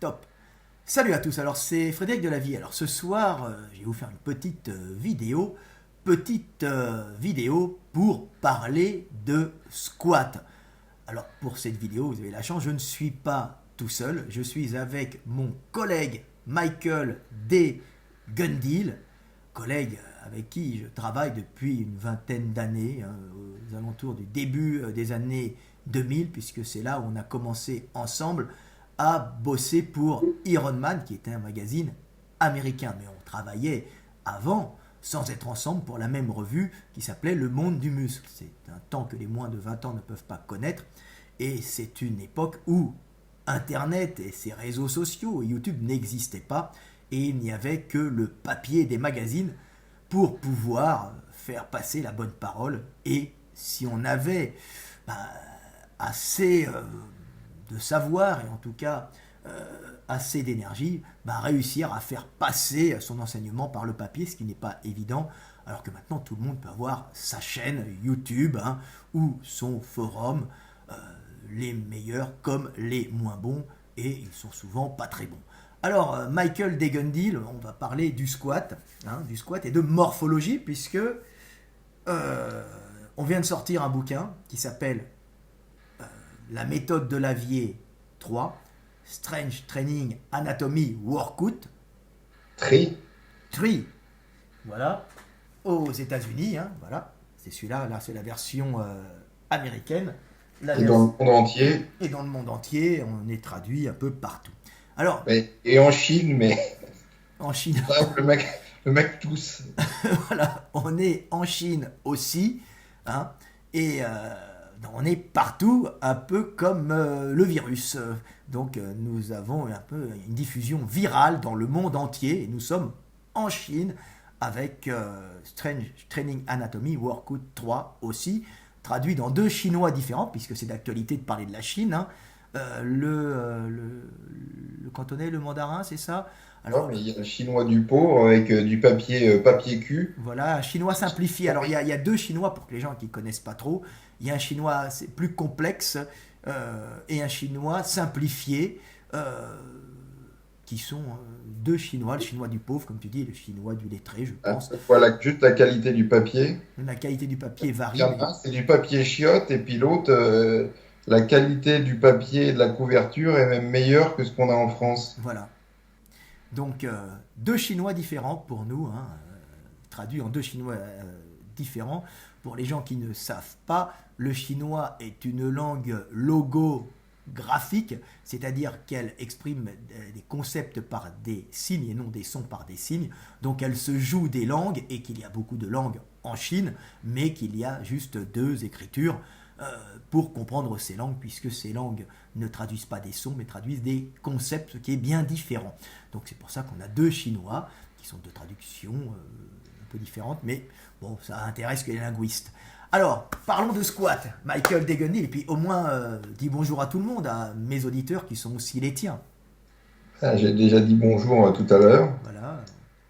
Top. Salut à tous, alors c'est Frédéric de la Vie. Alors ce soir, je vais vous faire une petite vidéo pour parler de squat. Alors pour cette vidéo, vous avez la chance, je ne suis pas tout seul, je suis avec mon collègue Michael D. Gundil, collègue avec qui je travaille depuis une vingtaine d'années, aux alentours du début des années 2000, puisque c'est là où on a commencé ensemble à bosser pour Iron Man, qui était un magazine américain. Mais on travaillait avant, sans être ensemble, pour la même revue qui s'appelait Le Monde du Muscle. C'est un temps que les moins de 20 ans ne peuvent pas connaître, et c'est une époque où Internet et ses réseaux sociaux, YouTube n'existaient pas, et il n'y avait que le papier des magazines pour pouvoir faire passer la bonne parole. Et si on avait assez de savoir, et en tout cas assez d'énergie, réussir à faire passer son enseignement par le papier, ce qui n'est pas évident, alors que maintenant tout le monde peut avoir sa chaîne YouTube ou son forum, les meilleurs comme les moins bons, et ils sont souvent pas très bons. Alors, Michael Degundil, on va parler du squat et de morphologie, puisque on vient de sortir un bouquin qui s'appelle La méthode de Lavier 3, Strange Training Anatomy Workout. Tri, voilà, aux États-Unis, voilà, c'est celui-là, là c'est la version américaine. Et dans le monde entier. Et dans le monde entier, on est traduit un peu partout. Alors, Et en Chine, mais en Chine, le mec tousse. voilà, on est en Chine aussi, et on est partout, un peu comme le virus. Donc nous avons un peu une diffusion virale dans le monde entier, et nous sommes en Chine avec Strange Training Anatomy Workout 3 aussi, traduit dans deux chinois différents, puisque c'est d'actualité de parler de la Chine, le cantonais, le mandarin, c'est ça. Non, Alors, mais il y a le chinois du pot avec du papier cul. voilà, un chinois simplifié. Alors, il y a deux chinois, pour que les gens qui ne connaissent pas trop. Il y a un chinois c'est plus complexe et un chinois simplifié, qui sont deux chinois, le chinois du pauvre, comme tu dis, et le chinois du lettré, je pense. Voilà, juste la qualité du papier. La qualité du papier Il varie, y en mais a un, c'est du papier chiotte, et puis l'autre, la qualité du papier et de la couverture est même meilleure que ce qu'on a en France. voilà. Donc, deux chinois différents pour nous, traduit en deux chinois différents. Pour les gens qui ne savent pas, le chinois est une langue logographique, c'est-à-dire qu'elle exprime des concepts par des signes et non des sons par des signes. Donc elle se joue des langues, et qu'il y a beaucoup de langues en Chine, mais qu'il y a juste deux écritures pour comprendre ces langues, puisque ces langues ne traduisent pas des sons, mais traduisent des concepts, ce qui est bien différent. Donc c'est pour ça qu'on a deux chinois, qui sont de traductions un peu différentes, mais bon, ça intéresse que les linguistes. Alors, parlons de squat, Michael Degundil, et puis au moins dis bonjour à tout le monde, à mes auditeurs qui sont aussi les tiens. Ah, j'ai déjà dit bonjour tout à l'heure. Voilà.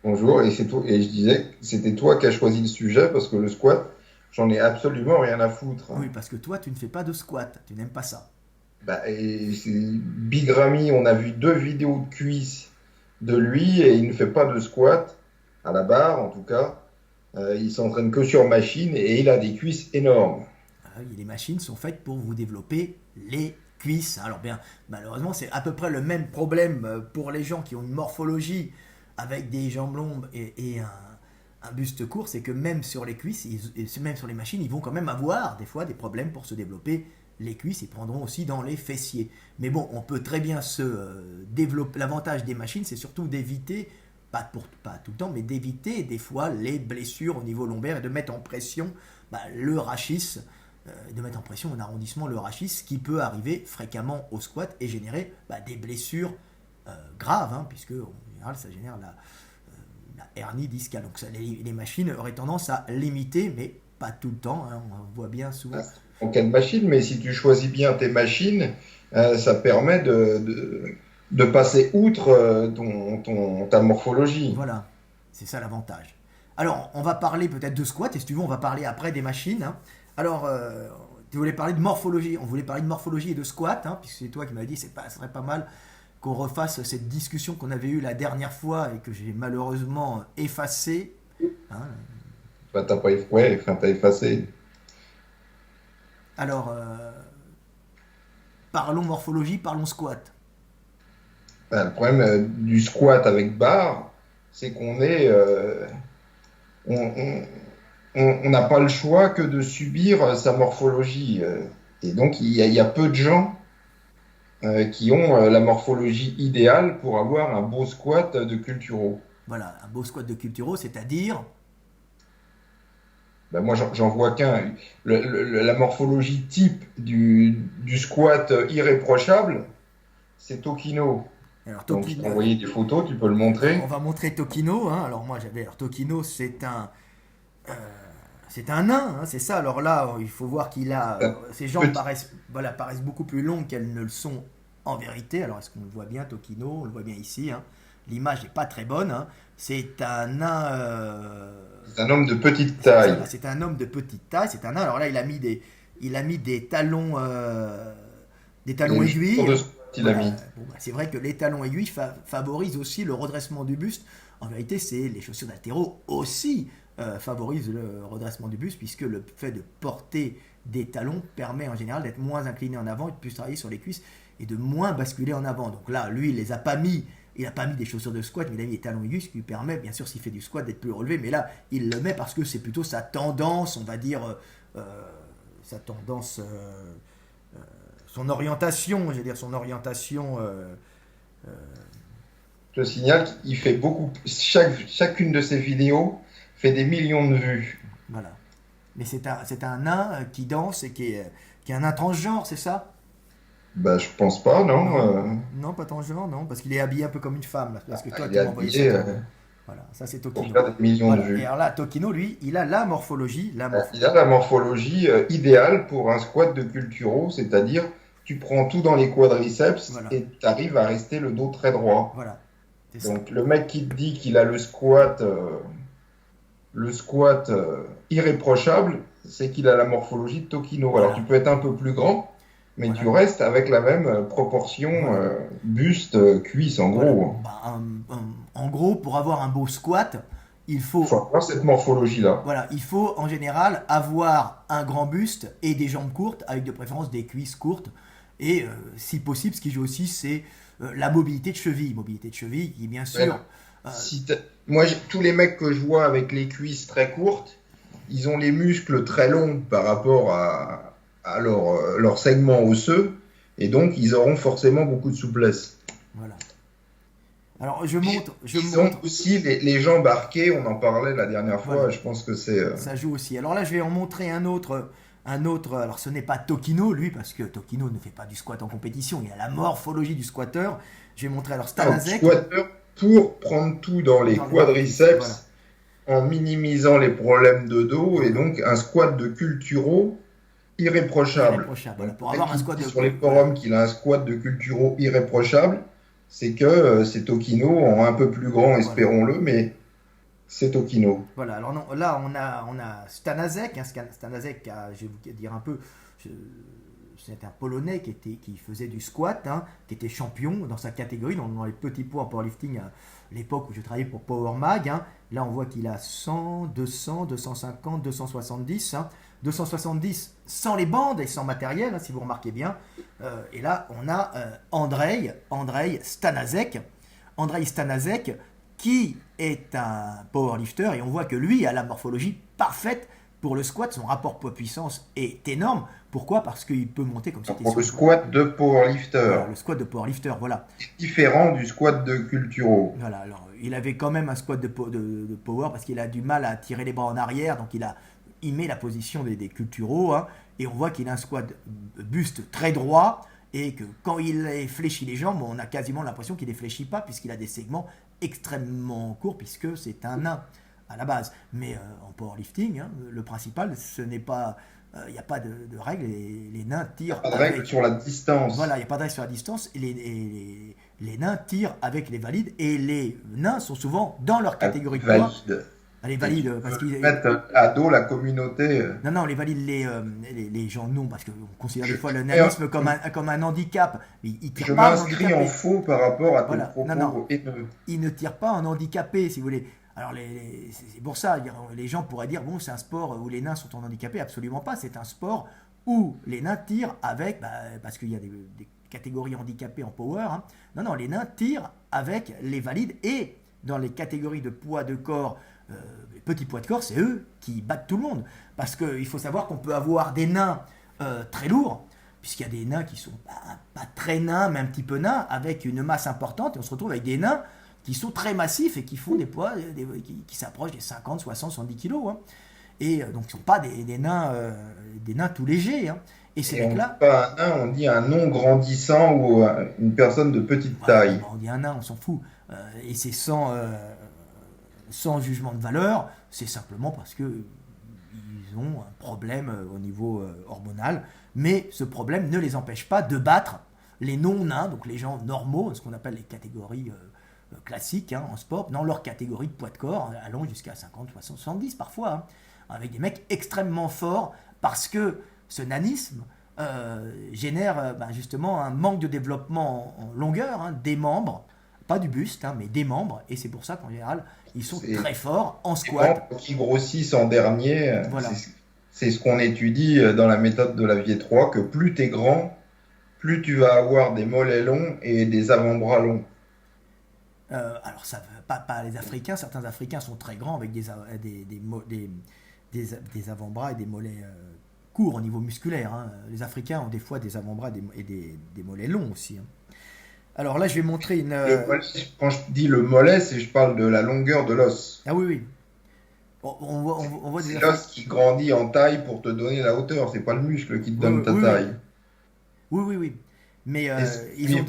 Bonjour, et c'est toi, et je disais que c'était toi qui as choisi le sujet parce que le squat, j'en ai absolument rien à foutre. Oui, parce que toi, tu ne fais pas de squat, tu n'aimes pas ça. Et c'est Big Ramy, on a vu deux vidéos de cuisses de lui et il ne fait pas de squat, à la barre en tout cas. Il s'entraîne que sur machine et il a des cuisses énormes. Les machines sont faites pour vous développer les cuisses. Alors bien, malheureusement, c'est à peu près le même problème pour les gens qui ont une morphologie avec des jambes longues et un buste court, c'est que même sur les cuisses, même sur les machines, ils vont quand même avoir des fois des problèmes pour se développer les cuisses. Ils prendront aussi dans les fessiers. Mais bon, on peut très bien se développer. L'avantage des machines, c'est surtout d'éviter, pas tout le temps, mais d'éviter des fois les blessures au niveau lombaire et de mettre en pression le rachis, de mettre en pression en arrondissement le rachis, qui peut arriver fréquemment au squat et générer des blessures graves, puisque en général ça génère la hernie discale. Donc ça, les machines auraient tendance à limiter, mais pas tout le temps, on voit bien souvent. En quelle machine, mais si tu choisis bien tes machines, ça permet de passer outre ta morphologie. Voilà, c'est ça l'avantage. Alors, on va parler peut-être de squat, et si tu veux, on va parler après des machines. Alors, tu voulais parler de morphologie, on voulait parler de morphologie et de squat, puisque c'est toi qui m'avais dit ça serait pas mal qu'on refasse cette discussion qu'on avait eue la dernière fois et que j'ai malheureusement effacée. Hein. Bah, ouais, enfin, t'as effacé. Alors, parlons morphologie, parlons squat. Bah, le problème du squat avec barre, c'est on, on- on n'a pas le choix que de subir sa morphologie. Et donc, il y a peu de gens qui ont la morphologie idéale pour avoir un beau squat de culturo. Voilà, un beau squat de culturo, c'est-à-dire, Ben moi, j'en vois qu'un. La morphologie type du squat irréprochable, c'est Tokino. alors Donc, je t'ai Tokino, envoyé des photos, tu peux le on montrer. va montrer Tokino. Hein. Alors moi j'avais, alors Tokino euh, c'est un nain, hein, c'est ça. Alors là, il faut voir qu'il a, ses jambes Petit, paraissent beaucoup plus longues qu'elles ne le sont en vérité. Alors est-ce qu'on le voit bien, Tokino? On le voit bien ici. Hein. L'image n'est pas très bonne. Hein. C'est un nain. c'est un homme de petite Ça, taille. là, c'est un homme de petite taille. C'est un nain. Alors là, il a mis des Et talons une chaussure aiguilles. de squat, il a Voilà. mis. Bon, bah, c'est vrai que les talons aiguilles favorisent aussi le redressement du buste. En vérité, c'est les chaussures d'haltéro aussi favorisent le redressement du buste, puisque le fait de porter des talons permet en général d'être moins incliné en avant et de plus travailler sur les cuisses et de moins basculer en avant. Donc là, lui, il les a pas mis. Il n'a pas mis des chaussures de squat, mais il a mis des talons aigus, ce qui lui permet, bien sûr, s'il fait du squat, d'être plus relevé. Mais là, il le met parce que c'est plutôt sa tendance, on va dire, sa tendance, son orientation, je veux dire, son orientation. Je te signale qu'il fait beaucoup. Chacune de ses vidéos fait des millions de vues. Voilà. Mais c'est un nain qui danse et qui est un nain transgenre, c'est ça? Bah, je pense pas, non. Non, non, pas transgenre, non, parce qu'il est habillé un peu comme une femme, là, parce que toi, Il tu est m'as envoyé cette. habillé Voilà, ça c'est pour Tokino. faire des millions de Voilà. Et vues. alors là, Tokino, lui, il a la morphologie, Il a la morphologie idéale pour un squat de culturo, c'est-à-dire tu prends tout dans les quadriceps Voilà, et tu arrives à rester le dos très droit. voilà, c'est ça. Donc le mec qui te dit qu'il a le squat irréprochable, c'est qu'il a la morphologie de Tokino. Alors Voilà, tu peux être un peu plus grand, mais tu voilà, restes avec la même proportion voilà, buste, cuisse en voilà. gros. Bah, en gros, pour avoir un beau squat, il Il faut faut, avoir cette morphologie-là. voilà, il faut en général avoir un grand buste et des jambes courtes, avec de préférence des cuisses courtes. Et si possible, ce qui joue aussi, c'est la mobilité de cheville. Mobilité de cheville qui, bien Ouais. sûr, euh, Moi, tous les mecs que je vois avec les cuisses très courtes, ils ont les muscles très longs par rapport à leur segment osseux, et donc ils auront forcément beaucoup de souplesse. voilà. Alors, je Ils ont montre, aussi les jambes arquées, on en parlait la dernière fois, voilà, je pense que c'est... ça joue aussi. Alors là, je vais en montrer un autre. Un autre, alors ce n'est pas Tokino, lui, parce que Tokino ne fait pas du squat en compétition, il a la morphologie du squatteur. Je vais montrer alors un Stanazek. squatteur pour prendre tout dans les Dans voilà, quadriceps en minimisant les problèmes de dos, et donc un squat de culturo irréprochable. irréprochable. Voilà, Donc, pour le mec avoir un qui squat dit de. sur les Voilà, forums qu'il a un squat de culturo irréprochable, c'est que c'est Tokino en un peu plus grand, voilà. espérons-le, mais c'est Tokino. Voilà, alors non, là on a Stanazek, hein, Stanazek, je vais vous dire un peu, je- c'est un Polonais qui faisait du squat, hein, qui était champion dans sa catégorie, dans les petits poids en powerlifting à l'époque où je travaillais pour Power Mag. Hein. Là on voit qu'il a 100, 200, 250, 270, hein, 270 sans les bandes et sans matériel, hein, si vous remarquez bien. Et là on a Andrei Stanazek. Andrei Stanazek qui est un powerlifter et on voit que lui a la morphologie parfaite pour le squat. Son rapport poids-puissance est énorme. Pourquoi? Parce qu'il peut monter comme c'était Pour sur le squat de powerlifter, voilà, le squat de powerlifter. Voilà. différent du squat de culturo. Voilà. Alors, il avait quand même un squat de power parce qu'il a du mal à tirer les bras en arrière. Donc il met la position des culturaux. Hein, et on voit qu'il a un squat buste très droit. Et que quand il fléchit les jambes, on a quasiment l'impression qu'il ne les fléchit pas puisqu'il a des segments extrêmement courts puisque c'est un nain à la base. Mais en powerlifting, hein, le principal, ce n'est pas... Il n'y a pas de règle, les nains tirent Pas de règle avec... sur la distance. Voilà, il n'y a pas de règle sur la distance, et les nains tirent avec les valides, et les nains sont souvent dans leur catégorie de poids. Valide. Les Et tu valides, parce peux qu'ils... mettre à dos la communauté. Non, non, les valides, les gens non, parce qu'on considère des Je, fois le nanisme comme un handicap. Mais ils ne je tirent pas un m'inscris en handicapé. faux par rapport à tes Voilà, non, non, propos haineux. ils ne tirent pas un handicapé, si vous voulez. Alors, c'est pour ça, les gens pourraient dire, bon, c'est un sport où les nains sont en handicapé. Absolument pas, c'est un sport où les nains tirent avec, parce qu'il y a des catégories handicapées en power. Hein. Non, non, les nains tirent avec les valides et dans les catégories de poids de corps, petits poids de corps, c'est eux qui battent tout le monde. Parce qu'il faut savoir qu'on peut avoir des nains très lourds, puisqu'il y a des nains qui sont pas très nains, mais un petit peu nains, avec une masse importante, et on se retrouve avec des nains qui sont très massifs et qui font des poids qui s'approchent des 50, 60, 70 kilos. Hein. Et donc, ce ne sont pas des nains tout légers. Hein. Et ces Et on ne dit mecs-là, pas un nain, on dit un non grandissant ou une personne de petite voilà, taille. on dit un nain, on s'en fout. Et c'est sans jugement de valeur, c'est simplement parce que ils ont un problème au niveau hormonal, mais ce problème ne les empêche pas de battre les non-nains, donc les gens normaux, ce qu'on appelle les catégories classiques hein, en sport, dans leur catégorie de poids de corps, allant jusqu'à 50, 60, 70 parfois, hein, avec des mecs extrêmement forts, parce que ce nanisme génère justement un manque de développement en longueur hein, des membres, pas du buste, hein, mais des membres, et c'est pour ça qu'en général, ils sont C'est très forts en les squat. membres qui grossissent en dernier. Voilà. C'est ce qu'on étudie dans la méthode de la Vie 3, que plus tu es grand, plus tu vas avoir des mollets longs et des avant-bras longs. Alors, ça, pas les Africains, certains Africains sont très grands avec des avant-bras et des mollets courts au niveau musculaire. Hein. Les Africains ont des fois des avant-bras et des mollets longs aussi. Hein. Alors là, je vais montrer une. Quand je dis le mollet, je parle de la longueur de l'os. Ah oui, oui. On voit des C'est l'os qui grandit en taille pour te donner la hauteur. C'est pas le muscle qui te donne ta oui, taille. oui, oui, oui. Mais ils mais-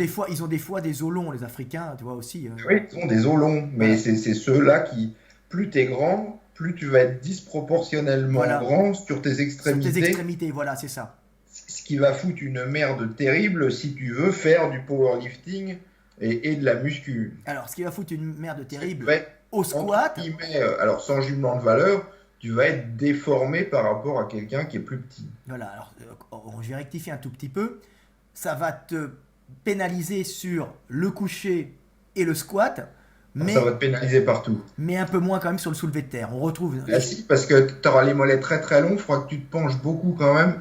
ont des fois des os longs, les Africains, tu vois aussi. Oui, ils ont des os longs, mais Voilà. c'est ceux-là qui, plus tu es grand, plus tu vas être disproportionnellement Voilà. grand sur tes Sur tes extrémités, extrémités, voilà, c'est ça. ce qui va foutre une merde terrible si tu veux faire du powerlifting et de la muscu. Alors, ce qui va foutre une merde Tu terrible vas être, au entre squat, guillemets, alors sans jugement de valeur, tu vas être déformé par rapport à quelqu'un qui est plus petit. voilà, alors je vais rectifier un tout petit peu. Ça va te pénaliser sur le coucher et le squat, mais, Ça va te pénaliser partout. mais un peu moins quand même sur le soulevé de terre. On retrouve. Là, si, parce que tu auras les mollets très très longs, il faudra que tu te penches beaucoup quand même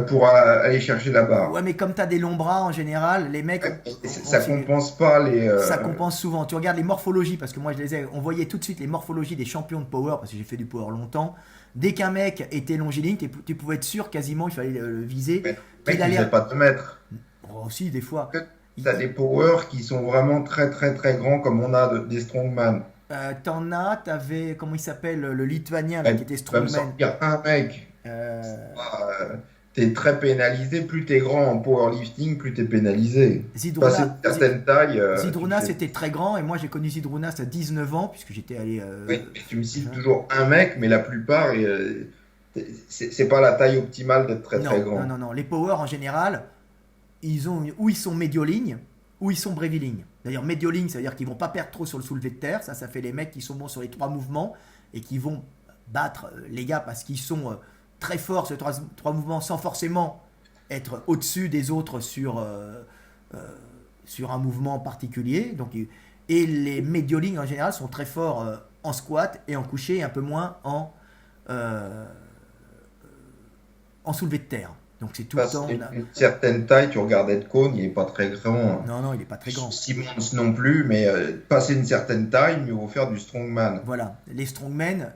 pour aller chercher la barre. Ouais, mais comme tu as des longs bras en général, les mecs. Ça compense pas les. Ça compense souvent. Tu regardes les morphologies, parce que moi on voyait tout de suite les morphologies des champions de power, parce que j'ai fait du power longtemps. Dès qu'un mec était longiligne, tu pouvais être sûr quasiment, il fallait le viser. Mais le mec, il fait pas 2 mètres. Bon, aussi, des fois. Tu as des powers qui sont vraiment très très très grands, comme on a des strongman. T'avais, comment il s'appelle, le lituanien là, qui était Tu vas me strongman. sortir un mec. Euh, T'es très pénalisé. Plus t'es grand en powerlifting, plus t'es pénalisé. Passer une certaine taille. Zydrunas était très grand, et moi j'ai connu Zydrunas à 19 ans, puisque j'étais allé. Oui, mais tu me cites toujours un mec, mais la plupart, c'est pas la taille optimale d'être très très grand. Non. Les power en général, ils sont médio-lignes, ou ils sont brevilignes. D'ailleurs, médio-ligne, c'est-à-dire qu'ils vont pas perdre trop sur le soulevé de terre. Ça fait les mecs qui sont bons sur les 3 mouvements et qui vont battre les gars parce qu'ils sont très forts sur les 3 mouvements sans forcément être au-dessus des autres sur un mouvement particulier. Donc, et les médio-lignes en général sont très forts en squat et en couché, et un peu moins en soulevé de terre. Donc c'est tout le temps. Une certaine taille, tu regardes Ed Cohn, il est pas très grand. Non, il n'est pas très grand. Simmons non plus, mais passer une certaine taille, mieux vaut faire du strongman. Voilà, les strongmen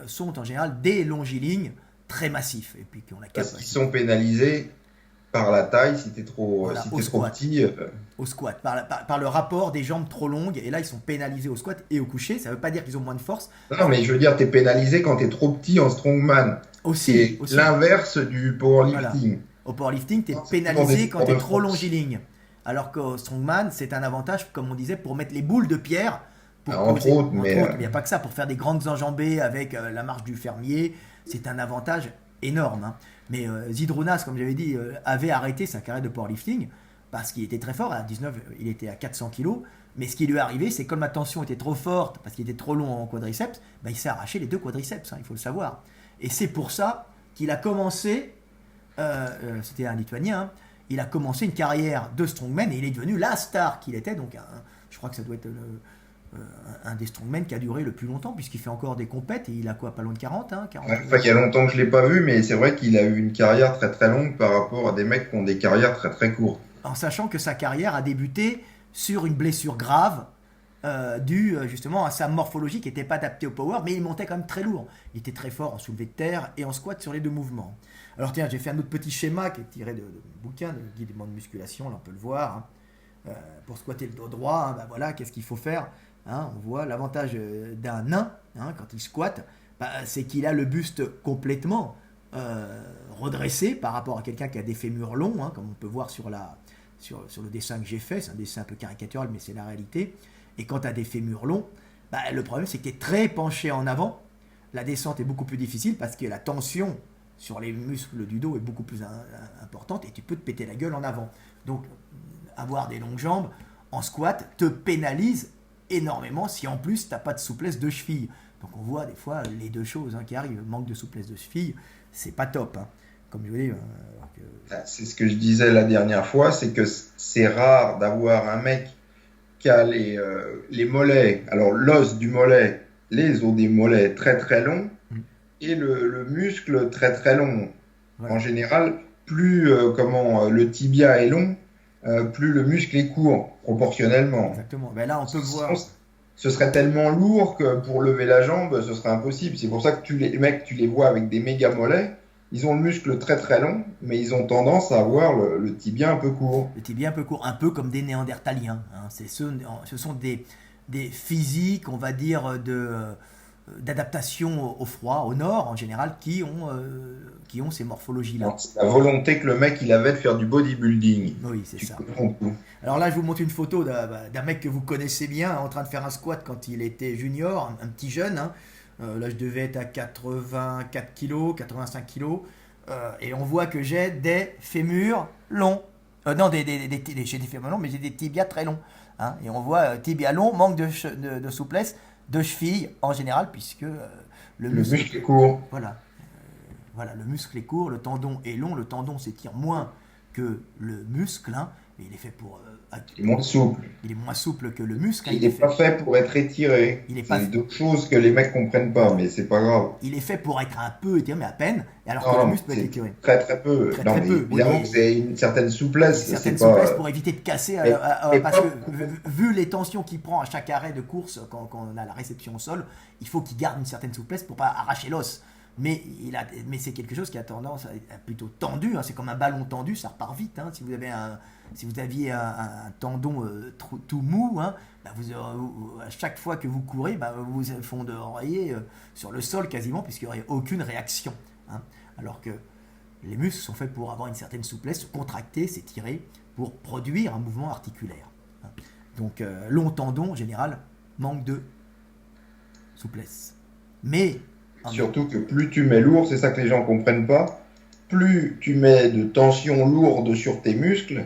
sont en général des longilignes très massifs et puis qui ont la Parce capacité. qu'ils sont pénalisés par la taille si t'es trop, Voilà, si au t'es trop squat. petit. Au squat, par le rapport des jambes trop longues, et là ils sont pénalisés au squat et au coucher. Ça ne veut pas dire qu'ils ont moins de force. Non, mais je veux dire, t'es pénalisé quand t'es trop petit en strongman. Aussi. C'est l'inverse du powerlifting. Voilà. Au powerlifting, tu es Non, c'est pénalisé pour quand des tu es sports de trop force. longiligne. Alors qu'au strongman, c'est un avantage, comme on disait, pour mettre les boules de pierre. Pour Entre autres, mais il n'y a pas que ça. Pour faire des grandes enjambées avec la marche du fermier, c'est un avantage énorme. Hein. Mais Zydrunas, comme j'avais dit, avait arrêté sa carrière de powerlifting parce qu'il était très fort. À 19, il était à 400 kilos. Mais ce qui lui est arrivé, c'est comme la tension était trop forte, parce qu'il était trop long en quadriceps, bah, il s'est arraché les 2 quadriceps, hein, il faut le savoir. Et c'est pour ça qu'il a commencé, c'était un Lituanien, hein, il a commencé une carrière de strongman et il est devenu la star qu'il était. Donc, je crois que ça doit être un des strongmen qui a duré le plus longtemps, puisqu'il fait encore des compètes et il a quoi, pas loin de 40, hein, 40. Ouais, enfin, il y a longtemps que je l'ai pas vu, mais c'est vrai qu'il a eu une carrière très très longue par rapport à des mecs qui ont des carrières très très courtes. En sachant que sa carrière a débuté sur une blessure grave due justement à sa morphologie qui n'était pas adaptée au power, mais il montait quand même très lourd. Il était très fort en soulevé de terre et en squat sur les 2 mouvements. Alors tiens, j'ai fait un autre petit schéma qui est tiré de bouquin, de guidement de musculation, là on peut le voir. Hein. Pour squatter le dos droit, hein, bah voilà, qu'est-ce qu'il faut faire, hein. On voit l'avantage d'un nain, hein, quand il squatte, bah, c'est qu'il a le buste complètement redressé par rapport à quelqu'un qui a des fémurs longs, hein, comme on peut voir sur le dessin que j'ai fait. C'est un dessin un peu caricatural, mais c'est la réalité. Et quand tu as des fémurs longs, bah, le problème c'est que tu es très penché en avant. La descente est beaucoup plus difficile parce que la tension sur les muscles du dos est beaucoup plus importante et tu peux te péter la gueule en avant. Donc, avoir des longues jambes en squat te pénalise énormément si en plus tu n'as pas de souplesse de cheville. Donc, on voit des fois les 2 choses, hein, qui arrivent. Manque de souplesse de cheville, c'est pas top, hein. Comme je vous dis. C'est ce que je disais la dernière fois, c'est que c'est rare d'avoir un mec qui a les mollets, alors l'os du mollet, les os des mollets très très longs et le muscle très très long. Ouais. En général, plus le tibia est long, plus le muscle est court, proportionnellement. Exactement. Ben là, on peut voir. Ce serait tellement lourd que pour lever la jambe, ce serait impossible. C'est pour ça que les mecs, tu les vois avec des méga mollets. Ils ont le muscle très très long, mais ils ont tendance à avoir le tibia un peu court. Le tibia un peu court, un peu comme des Néandertaliens. Hein. Ce sont des physiques, on va dire, d'adaptation au froid, au nord en général, qui ont ces morphologies-là. C'est la volonté que le mec il avait de faire du bodybuilding. Oui, c'est ça. Alors là, je vous montre une photo d'un mec que vous connaissez bien, en train de faire un squat quand il était junior, un petit jeune. Hein. Là, je devais être à 84 kg, 85 kg. Et on voit que j'ai des fémurs longs. Non, j'ai des fémurs longs, mais j'ai des tibias très longs. Hein. Et on voit tibia long, manque de souplesse de cheville en général, puisque le muscle est court. Voilà. Voilà, le muscle est court, le tendon est long, le tendon s'étire moins que le muscle, hein, mais il est fait pour... il est moins souple. Il est moins souple que le muscle. Il n'est pas fait pour être étiré. C'est deux choses que les mecs comprennent pas, mais c'est pas grave. Il est fait pour être un peu étiré, mais à peine, alors que le muscle peut être étiré. Très très peu. Très peu. Évidemment que c'est une certaine souplesse. Une certaine souplesse pour éviter de casser, parce que vu les tensions qu'il prend à chaque arrêt de course, quand on a la réception au sol, il faut qu'il garde une certaine souplesse pour pas arracher l'os. Mais c'est quelque chose qui a tendance à être plutôt tendu, hein. C'est comme un ballon tendu, ça repart vite, hein. Si vous aviez un tendon tout mou, hein, bah à chaque fois que vous courez, bah vous fonderiez sur le sol quasiment, puisqu'il n'y aurait aucune réaction, hein. Alors que les muscles sont faits pour avoir une certaine souplesse, se contracter, s'étirer, pour produire un mouvement articulaire, hein. Donc long tendon en général manque de souplesse. Mais surtout que plus tu mets lourd, c'est ça que les gens comprennent pas, plus tu mets de tension lourde sur tes muscles,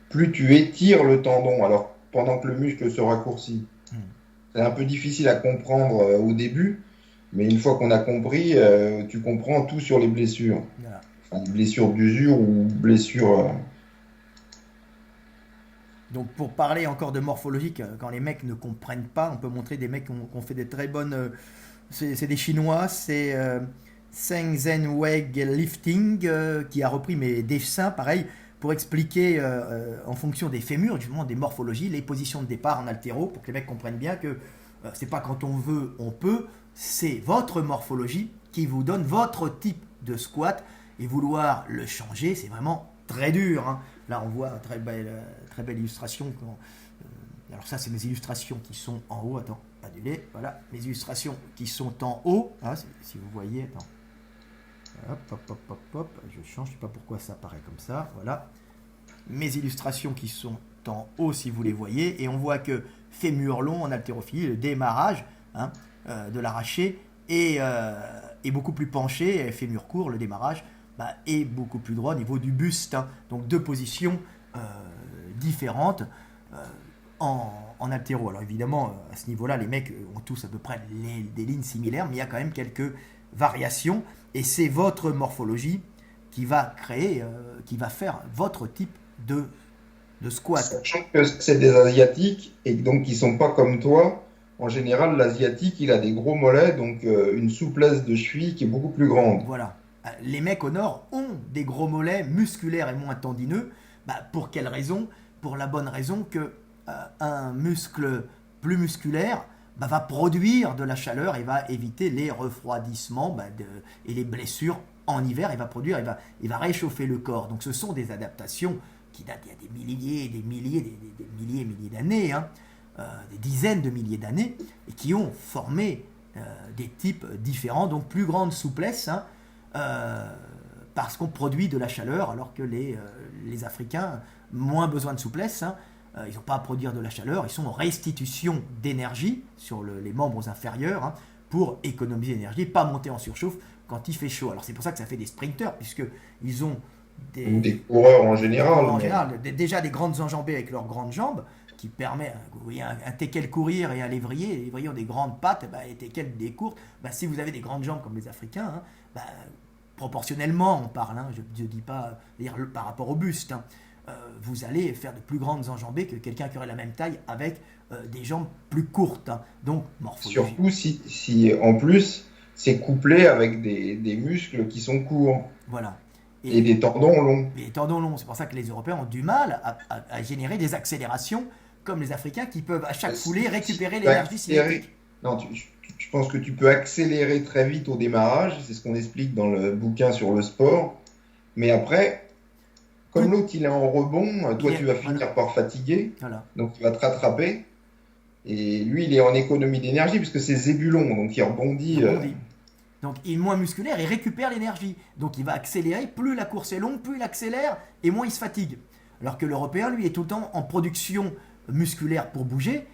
plus tu étires le tendon, alors pendant que le muscle se raccourcit. C'est un peu difficile à comprendre au début, mais une fois qu'on a compris, tu comprends tout sur les blessures. Voilà. Enfin, blessures d'usure ou blessures... Donc pour parler encore de morphologie, quand les mecs ne comprennent pas, on peut montrer des mecs qui ont fait des très bonnes... C'est des Chinois, c'est Zheng Zhenwei Lifting qui a repris mes dessins, pareil, pour expliquer en fonction des fémurs, justement des morphologies, les positions de départ en haltéro, pour que les mecs comprennent bien que c'est pas quand on veut, on peut, c'est votre morphologie qui vous donne votre type de squat, et vouloir le changer, c'est vraiment très dur, hein. Là, on voit une très belle illustration. Alors ça, c'est mes illustrations qui sont en haut, attends. Annulé, voilà, mes illustrations qui sont en haut, hein, si vous voyez, attends, hop, je change, je ne sais pas pourquoi ça apparaît comme ça, voilà, mes illustrations qui sont en haut si vous les voyez, et on voit que fémur long en haltérophilie, le démarrage, hein, de l'arraché est beaucoup plus penché, et fémur court, le démarrage est beaucoup plus droit au niveau du buste, hein. Donc deux positions différentes en haltéro. Alors évidemment, à ce niveau-là, les mecs ont tous à peu près des lignes similaires, mais il y a quand même quelques variations, et c'est votre morphologie qui va créer, qui va faire votre type de squat. Sachant que c'est des Asiatiques et donc qui sont pas comme toi. En général, l'Asiatique, il a des gros mollets, donc une souplesse de cheville qui est beaucoup plus grande. Voilà. Les mecs au nord ont des gros mollets musculaires et moins tendineux. Pour quelle raison? Pour la bonne raison que un muscle plus musculaire va produire de la chaleur et va éviter les refroidissements et les blessures en hiver. Il va réchauffer le corps. Donc ce sont des adaptations qui datent il y a des milliers d'années, hein, des dizaines de milliers d'années, et qui ont formé des types différents, donc plus grande souplesse, hein, parce qu'on produit de la chaleur, alors que les Africains, moins besoin de souplesse, hein, ils n'ont pas à produire de la chaleur, ils sont en restitution d'énergie sur les membres inférieurs, hein, pour économiser l'énergie, pas monter en surchauffe quand il fait chaud. Alors c'est pour ça que ça fait des sprinters, puisqu'ils ont des coureurs en général. Déjà des grandes enjambées avec leurs grandes jambes, qui permet, vous voyez, un teckel courir et un lévrier. Les lévriers ont des grandes pattes, et teckel des courtes. Si vous avez des grandes jambes comme les Africains, hein, proportionnellement on parle, hein, je ne dis pas par rapport au buste, hein, vous allez faire de plus grandes enjambées que quelqu'un qui aurait la même taille avec des jambes plus courtes, hein. Donc morphologie. Surtout si en plus c'est couplé avec des muscles qui sont courts. Voilà. Et des tendons longs. Et des tendons longs. C'est pour ça que les Européens ont du mal à générer des accélérations comme les Africains, qui peuvent à chaque foulée récupérer l'énergie cinétique. Non, je pense que tu peux accélérer très vite au démarrage. C'est ce qu'on explique dans le bouquin sur le sport. Mais après, comme l'autre il est en rebond, toi tu vas finir par fatiguer. Voilà. Donc il va te rattraper. Et lui il est en économie d'énergie puisque c'est Zébulon. Donc il rebondit. Donc il est moins musculaire, il récupère l'énergie. Donc il va accélérer, plus la course est longue, plus il accélère et moins il se fatigue. Alors que l'Européen, lui, est tout le temps en production musculaire pour bouger,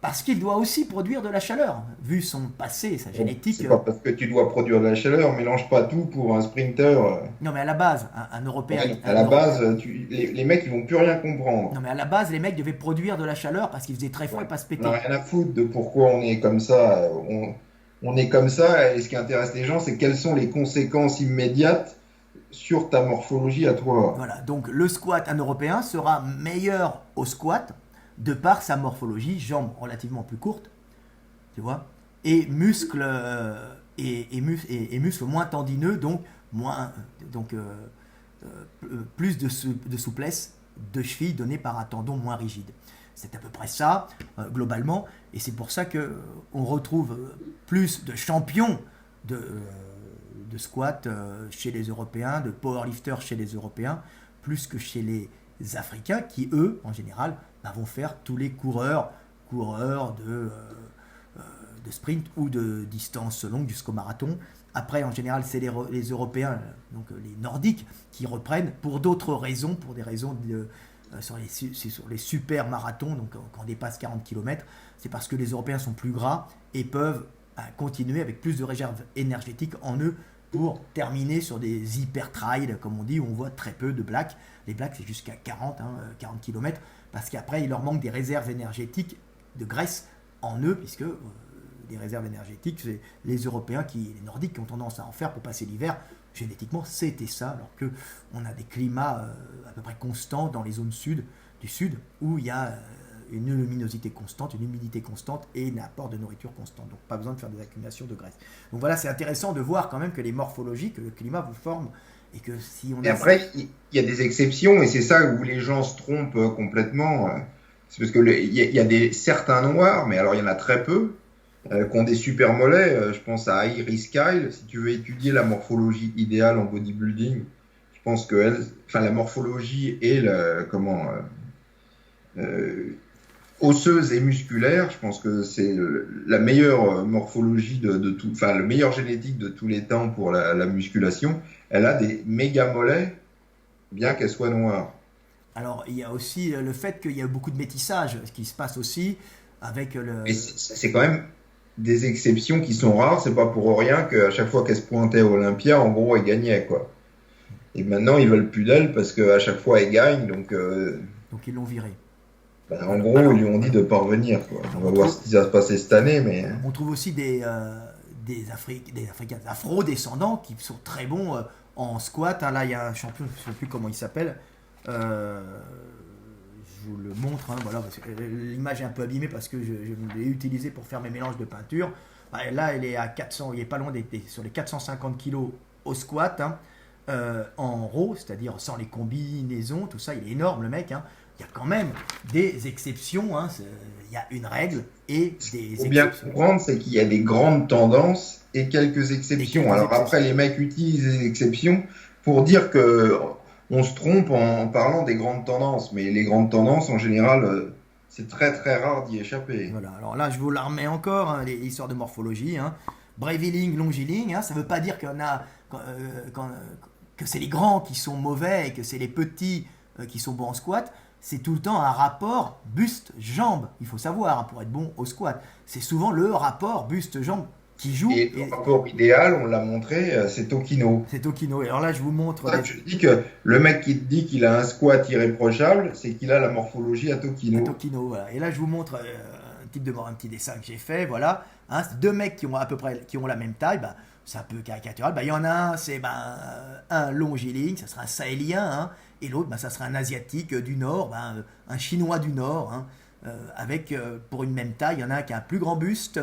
parce qu'il doit aussi produire de la chaleur. Vu son passé, sa génétique... C'est pas parce que tu dois produire de la chaleur, mélange pas tout pour un sprinter. Non mais à la base, un Européen... Ouais, à la base, les mecs ils vont plus rien comprendre. Non mais à la base, les mecs devaient produire de la chaleur parce qu'il faisait très froid et pas se péter. On n'a rien à foutre de pourquoi on est comme ça. On est comme ça, et ce qui intéresse les gens, c'est quelles sont les conséquences immédiates sur ta morphologie à toi. Voilà, donc le squat, un Européen, sera meilleur au squat de par sa morphologie, jambes relativement plus courtes, tu vois, et muscles, muscles moins tendineux, donc, plus de souplesse de cheville donnée par un tendon moins rigide. C'est à peu près ça, globalement, et c'est pour ça qu'on retrouve plus de champions de squat chez les Européens, de powerlifters chez les Européens, plus que chez les Africains, qui, eux, en général, vont faire tous les coureurs de sprint ou de distance longue jusqu'au marathon. Après, en général, c'est les Européens, donc les Nordiques, qui reprennent pour d'autres raisons, pour des raisons sur les super marathons, donc quand on dépasse 40 km, c'est parce que les Européens sont plus gras et peuvent continuer avec plus de réserve énergétique en eux pour terminer sur des hyper trails, comme on dit, où on voit très peu de blacks. Les blacks, c'est jusqu'à 40 km, parce qu'après, il leur manque des réserves énergétiques de graisse en eux, puisque des réserves énergétiques, c'est les Européens, les Nordiques, qui ont tendance à en faire pour passer l'hiver. Génétiquement, c'était ça, alors qu'on a des climats à peu près constants dans les zones du sud, où il y a une luminosité constante, une humidité constante et un apport de nourriture constant. Donc pas besoin de faire des accumulations de graisse. Donc voilà, c'est intéressant de voir quand même que les morphologies, que le climat vous forme, et que si on... Et après, il y a des exceptions, et c'est ça où les gens se trompent complètement. C'est parce que il y a certains noirs, mais alors il y en a très peu, qui ont des super mollets. Je pense à Iris Kyle. Si tu veux étudier la morphologie idéale en bodybuilding, je pense que la morphologie et osseuse et musculaire, je pense que c'est la meilleure morphologie de tout, le meilleur génétique de tous les temps pour la musculation. Elle a des méga mollets, bien qu'elle soit noire. Alors, il y a aussi le fait qu'il y a beaucoup de métissage, ce qui se passe aussi avec le... Mais c'est quand même des exceptions qui sont rares. C'est pas pour rien qu'à chaque fois qu'elle se pointait à Olympia, en gros, elle gagnait, quoi. Et maintenant, ils veulent plus d'elle parce qu'à chaque fois, elle gagne, donc... Donc ils l'ont viré. Ben, en gros, ils lui ont dit de pas revenir, quoi. On va voir ce qui va se passer cette année, mais On trouve aussi des Africains, des Afro-descendants qui sont très bons en squat. Hein. Là, il y a un champion, je ne sais plus comment il s'appelle. Euh, je vous le montre. Hein, voilà, parce que l'image est un peu abîmée parce que je l'ai utilisé pour faire mes mélanges de peinture. Là, il est à 400, il est pas loin sur les 450 kilos au squat. Hein, en raw, c'est-à-dire sans les combinaisons, tout ça, il est énorme le mec. Hein. Il y a quand même des exceptions. Hein, il y a une règle et des faut bien exceptions. comprendre, c'est qu'il y a des grandes tendances et quelques exceptions. Alors après, les mecs utilisent les exceptions pour dire que on se trompe en parlant des grandes tendances, mais les grandes tendances, en général, c'est très très rare d'y échapper. Voilà, alors là, je vous la remets encore, hein, l'histoire de morphologie. Hein. Breviling, longiling, hein, ça ne veut pas dire que c'est les grands qui sont mauvais et que c'est les petits qui sont bons en squat. C'est tout le temps un rapport buste-jambe. Il faut savoir, hein, pour être bon au squat. C'est souvent le rapport buste-jambe qui joue. Et le rapport idéal, on l'a montré, c'est Tokino. C'est Tokino. Et alors là, je vous C'est montre. pour ça que je dis que le mec qui te dit qu'il a un squat irréprochable, c'est qu'il a la morphologie à Tokino. Tokino, voilà. Et là, je vous montre un petit dessin que j'ai fait, voilà. Hein, c'est deux mecs qui ont à peu près qui ont la même taille, bah, c'est un peu caricatural. Bah, il y en a un, c'est un longiligne, ça sera un sahélien, hein, et l'autre, bah, ça sera un asiatique du Nord, bah, un chinois du Nord, hein, avec pour une même taille, il y en a un qui a un plus grand buste,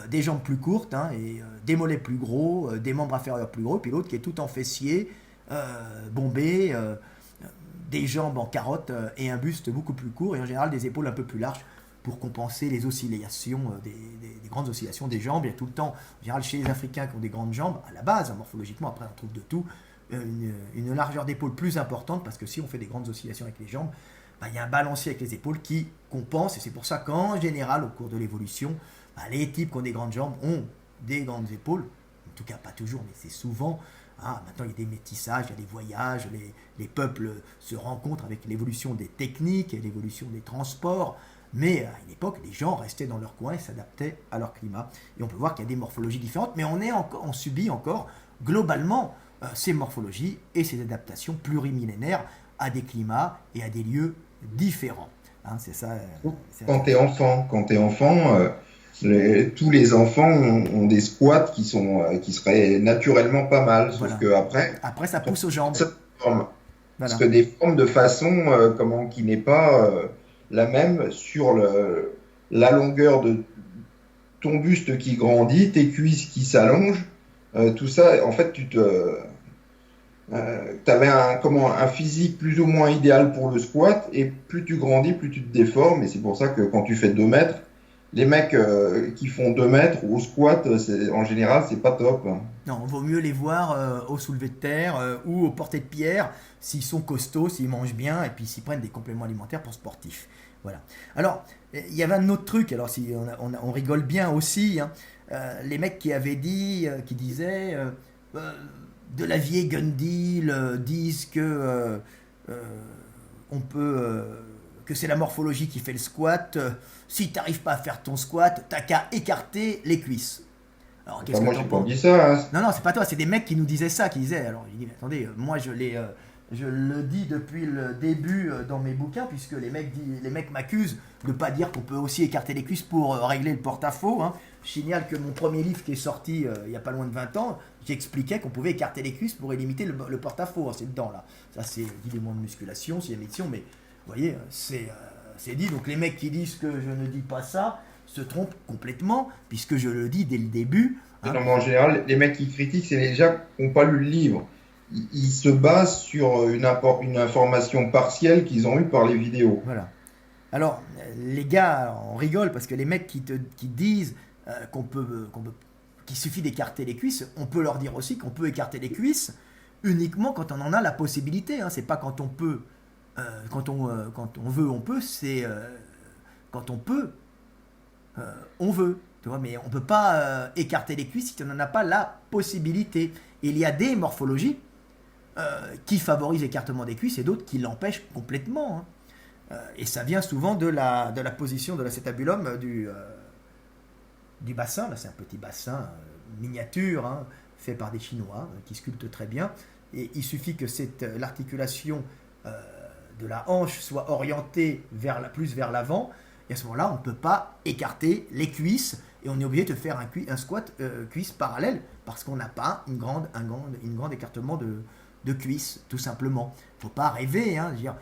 des jambes plus courtes, hein, et des mollets plus gros, des membres inférieurs plus gros, puis l'autre qui est tout en fessier, bombé. Des jambes en carotte et un buste beaucoup plus court et en général des épaules un peu plus larges pour compenser les oscillations, des grandes oscillations des jambes. Il y a tout le temps, en général chez les Africains qui ont des grandes jambes, à la base, hein, morphologiquement, après on trouve de tout, une largeur d'épaule plus importante parce que si on fait des grandes oscillations avec les jambes, bah, il y a un balancier avec les épaules qui compense et c'est pour ça qu'en général, au cours de l'évolution, bah, les types qui ont des grandes jambes ont des grandes épaules, en tout cas pas toujours, mais c'est souvent. Ah, maintenant, il y a des métissages, il y a des voyages, les peuples se rencontrent avec l'évolution des techniques et l'évolution des transports. Mais à une époque, les gens restaient dans leur coin et s'adaptaient à leur climat. Et on peut voir qu'il y a des morphologies différentes, mais on subit encore globalement ces morphologies et ces adaptations plurimillénaires à des climats et à des lieux différents. Hein, c'est ça. Quand tu es enfant, tous les enfants ont des squats qui seraient naturellement pas mal, sauf voilà. que après, Ça pousse aux jambes. ça forme. Voilà. Se déforme de façon qui n'est pas la même sur la longueur de ton buste qui grandit, tes cuisses qui s'allongent, tout ça, en fait, t'avais un physique plus ou moins idéal pour le squat, et plus tu grandis, plus tu te déformes, et c'est pour ça que quand tu fais 2 mètres, les mecs qui font 2 mètres au squat, en général, c'est pas top. Non, il vaut mieux les voir au soulevé de terre ou au portée de pierre s'ils sont costauds, s'ils mangent bien et puis s'ils prennent des compléments alimentaires pour sportifs. Voilà. Alors, il y avait un autre truc, alors si on rigole bien aussi, hein, les mecs qui disaient de la vieille Gundil disent que on peut que c'est la morphologie qui fait le squat. Si t'arrives pas à faire ton squat, t'as qu'à écarter les cuisses. Alors, qu'est-ce Enfin, que moi, t'en j'ai pas penses? dit ça. Hein. Non, non, c'est pas toi, c'est des mecs qui nous disaient ça, qui disaient. Alors, il dit, attendez, moi je le dis depuis le début dans mes bouquins, puisque les mecs m'accusent de pas dire qu'on peut aussi écarter les cuisses pour régler le porte-à-faux. Hein. Je signale que mon premier livre qui est sorti il y a pas loin de 20 ans, j'expliquais qu'on pouvait écarter les cuisses pour limiter le porte-à-faux. Hein, c'est dedans là. Ça, c'est évidemment de musculation, c'est émission, mais vous voyez, c'est dit. Donc les mecs qui disent que je ne dis pas ça se trompent complètement, puisque je le dis dès le début. Hein. Non, mais en général, les mecs qui critiquent, c'est les gens qui n'ont pas lu le livre. Ils se basent sur une information partielle qu'ils ont eue par les vidéos. Voilà. Alors, les gars, on rigole parce que les mecs qui disent qu'il suffit d'écarter les cuisses, on peut leur dire aussi qu'on peut écarter les cuisses uniquement quand on en a la possibilité. Hein. C'est pas quand on peut, quand on veut, on peut. C'est quand on peut, on veut. Tu vois, mais on ne peut pas écarter les cuisses si on n'en a pas la possibilité. Et il y a des morphologies qui favorisent l'écartement des cuisses et d'autres qui l'empêchent complètement. Hein. Et ça vient souvent de la position de l'acétabulum du bassin. Là, c'est un petit bassin miniature, hein, fait par des Chinois qui sculptent très bien. Et il suffit que l'articulation de la hanche soit orienté plus vers l'avant. Et à ce moment-là, on ne peut pas écarter les cuisses et on est obligé de faire un squat cuisse parallèle parce qu'on n'a pas une grande écartement de cuisses, tout simplement. Il ne faut pas rêver, hein, dire,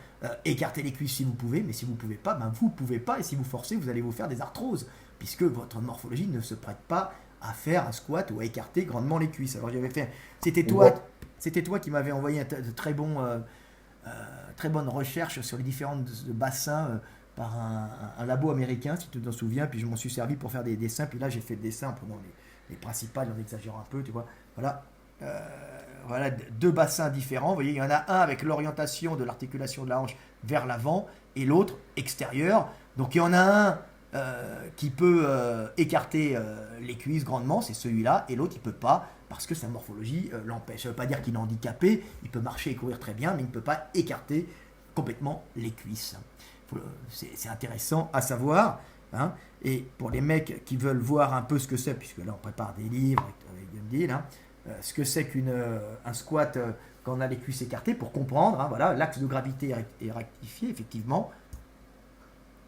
écarter les cuisses si vous pouvez, mais si vous ne pouvez pas, ben vous ne pouvez pas, et si vous forcez, vous allez vous faire des arthroses, puisque votre morphologie ne se prête pas à faire un squat ou à écarter grandement les cuisses. Alors j'avais fait, c'était toi qui m'avais envoyé de très bonnes recherches sur les différents bassins par un labo américain, si tu t'en souviens, puis je m'en suis servi pour faire des dessins, puis là j'ai fait des dessins en prenant les principales, en exagérant un peu, tu vois, voilà. Voilà 2 bassins différents. Vous voyez, il y en a un avec l'orientation de l'articulation de la hanche vers l'avant et l'autre extérieur. Donc il y en a un qui peut écarter les cuisses grandement, c'est celui-là, et l'autre il peut pas parce que sa morphologie l'empêche. Ça ne veut pas dire qu'il est handicapé, il peut marcher et courir très bien, mais il ne peut pas écarter complètement les cuisses. C'est intéressant à savoir. Hein. Et pour les mecs qui veulent voir un peu ce que c'est, puisque là on prépare des livres avec Gundil, hein, ce que c'est qu'un squat quand on a les cuisses écartées, pour comprendre, hein, voilà, l'axe de gravité est rectifié, effectivement.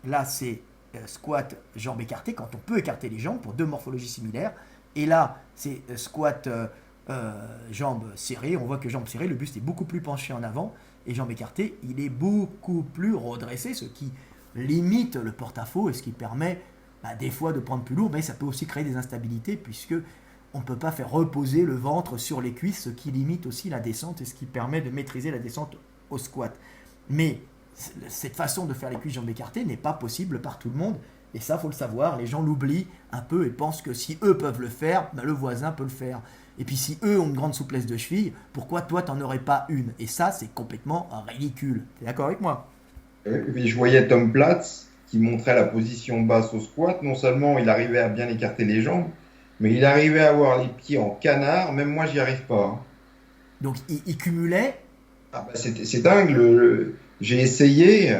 Là, c'est squat jambes écartées, quand on peut écarter les jambes pour 2 morphologies similaires. Et là, c'est squat jambes serrées. On voit que jambes serrées, le buste est beaucoup plus penché en avant, et jambes écartées, il est beaucoup plus redressé, ce qui limite le porte-à-faux et ce qui permet des fois de prendre plus lourd, mais ça peut aussi créer des instabilités, puisque on ne peut pas faire reposer le ventre sur les cuisses, ce qui limite aussi la descente et ce qui permet de maîtriser la descente au squat. Mais cette façon de faire les cuisses jambes écartées n'est pas possible par tout le monde, et ça, il faut le savoir, les gens l'oublient un peu et pensent que si eux peuvent le faire, le voisin peut le faire. Et puis si eux ont une grande souplesse de cheville, pourquoi toi, tu n'en aurais pas une? Et ça, c'est complètement ridicule. Tu es d'accord avec moi? Et je voyais Tom Platz qui montrait la position basse au squat. Non seulement il arrivait à bien écarter les jambes, mais il arrivait à avoir les pieds en canard. Même moi, j'y arrive pas. Hein. Donc il cumulait. Ah bah, c'est dingue. J'ai essayé.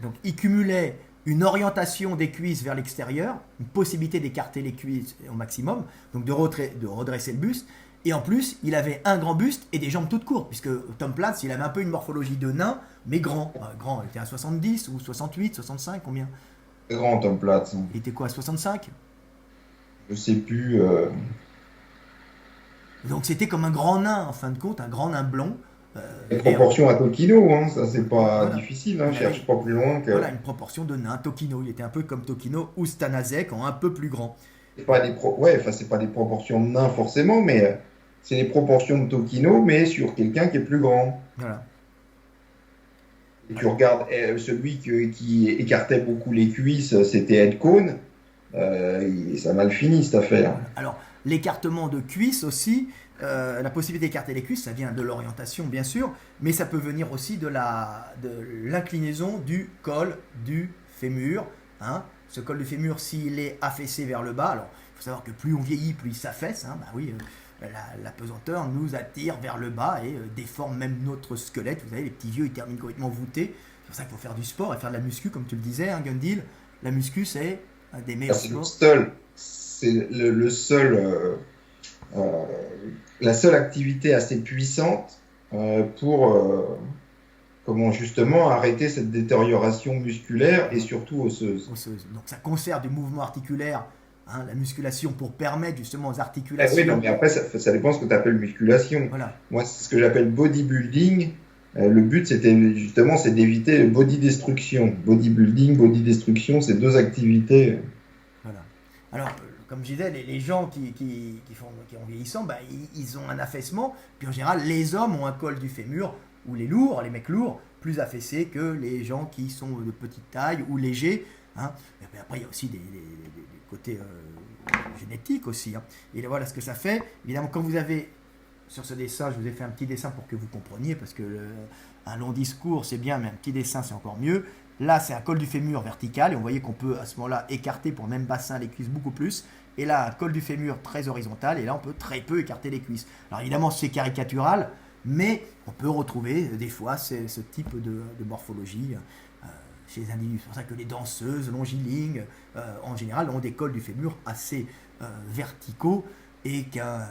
Donc il cumulait une orientation des cuisses vers l'extérieur, une possibilité d'écarter les cuisses au maximum, donc de redresser le buste. Et en plus, il avait un grand buste et des jambes toutes courtes, puisque Tom Platz, il avait un peu une morphologie de nain, mais grand. Grand, il était à 70 ou 68, 65, combien? Grand Tom Platz. Hein. Il était quoi, à 65? Je sais plus. Donc c'était comme un grand nain, en fin de compte, un grand nain blond. Les proportions à Tokino, hein, ça c'est pas voilà. difficile, hein, cherche pas plus loin que. Voilà, une proportion de nain, Tokino. Il était un peu comme Tokino ou Stanazek, en un peu plus grand. C'est pas c'est pas des proportions de nain forcément, mais c'est les proportions de Tokino, mais sur quelqu'un qui est plus grand. Voilà. Et tu regardes celui qui écartait beaucoup les cuisses, c'était Ed Cohn. Ça a mal fini cette affaire. Alors, l'écartement de cuisses aussi, la possibilité d'écarter les cuisses, ça vient de l'orientation bien sûr, mais ça peut venir aussi de l'inclinaison du col du fémur. Hein. Ce col du fémur, s'il est affaissé vers le bas, alors il faut savoir que plus on vieillit, plus il s'affaisse. Hein, oui, la pesanteur nous attire vers le bas et déforme même notre squelette. Vous savez, les petits vieux, ils terminent complètement voûtés. C'est pour ça qu'il faut faire du sport et faire de la muscu, comme tu le disais, hein, Gundil. La muscu, c'est un des meilleurs sports. C'est le seul, la seule activité assez puissante pour comment justement arrêter cette détérioration musculaire et surtout osseuse. Donc ça conserve du mouvement articulaire, hein, la musculation, pour permettre justement aux articulations. Oui, non, mais après ça dépend de ce que tu appelles musculation. Voilà. Moi, c'est ce que j'appelle bodybuilding. Le but, c'est d'éviter le body destruction. Bodybuilding, body destruction, c'est 2 activités. Voilà. Alors, comme je disais, les gens qui ont vieillissant, ils ont un affaissement. Puis en général, les hommes ont un col du fémur, ou les mecs lourds, plus affaissés que les gens qui sont de petite taille ou légers. Hein. Et puis après, il y a aussi des côtés génétiques aussi. Hein. Et là, voilà ce que ça fait. Évidemment, quand vous avez, sur ce dessin, je vous ai fait un petit dessin pour que vous compreniez, parce que un long discours, c'est bien, mais un petit dessin, c'est encore mieux. Là, c'est un col du fémur vertical, et on voyait qu'on peut à ce moment-là écarter pour le même bassin les cuisses beaucoup plus. Et là, un col du fémur très horizontal, et là, on peut très peu écarter les cuisses. Alors évidemment, c'est caricatural, mais on peut retrouver des fois ce type de morphologie chez les individus. C'est pour ça que les danseuses longilignes, en général, ont des cols du fémur assez verticaux, et qu'un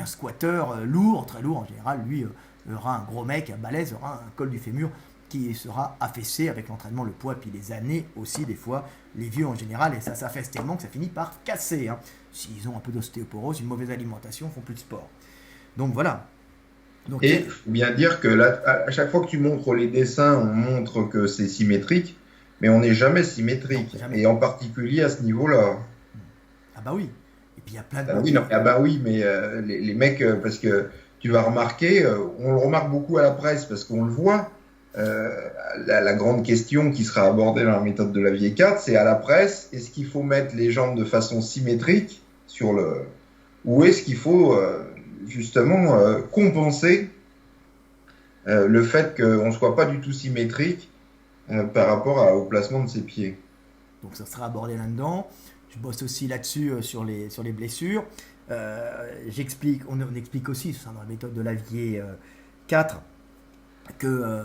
squatteur lourd, très lourd en général, lui, aura un gros mec, un balèze, aura un col du fémur qui sera affaissé avec l'entraînement, le poids, puis les années aussi, des fois, les vieux en général, et ça s'affaisse tellement que ça finit par casser. Hein. S'ils ont un peu d'ostéoporose, une mauvaise alimentation, ils font plus de sport. Donc voilà. Donc, Et il faut bien dire que là, à chaque fois que tu montres les dessins, on montre que c'est symétrique, mais on n'est jamais symétrique, non, jamais. et en particulier à ce niveau-là. Ah bah oui. Et puis il y a plein de Ah oui, motifs. non, ah bah oui, mais les mecs, parce que tu vas remarquer, on le remarque beaucoup à la presse parce qu'on le voit. euh, la grande question qui sera abordée dans la méthode de la vieille carte, c'est à la presse, est-ce qu'il faut mettre les jambes de façon symétrique sur le, ou est-ce qu'il faut justement compenser le fait qu'on ne soit pas du tout symétrique par rapport au placement de ses pieds. Donc ça sera abordé là-dedans. Je bosse aussi là-dessus sur les blessures. On explique aussi, ça dans la méthode de Lavier 4, que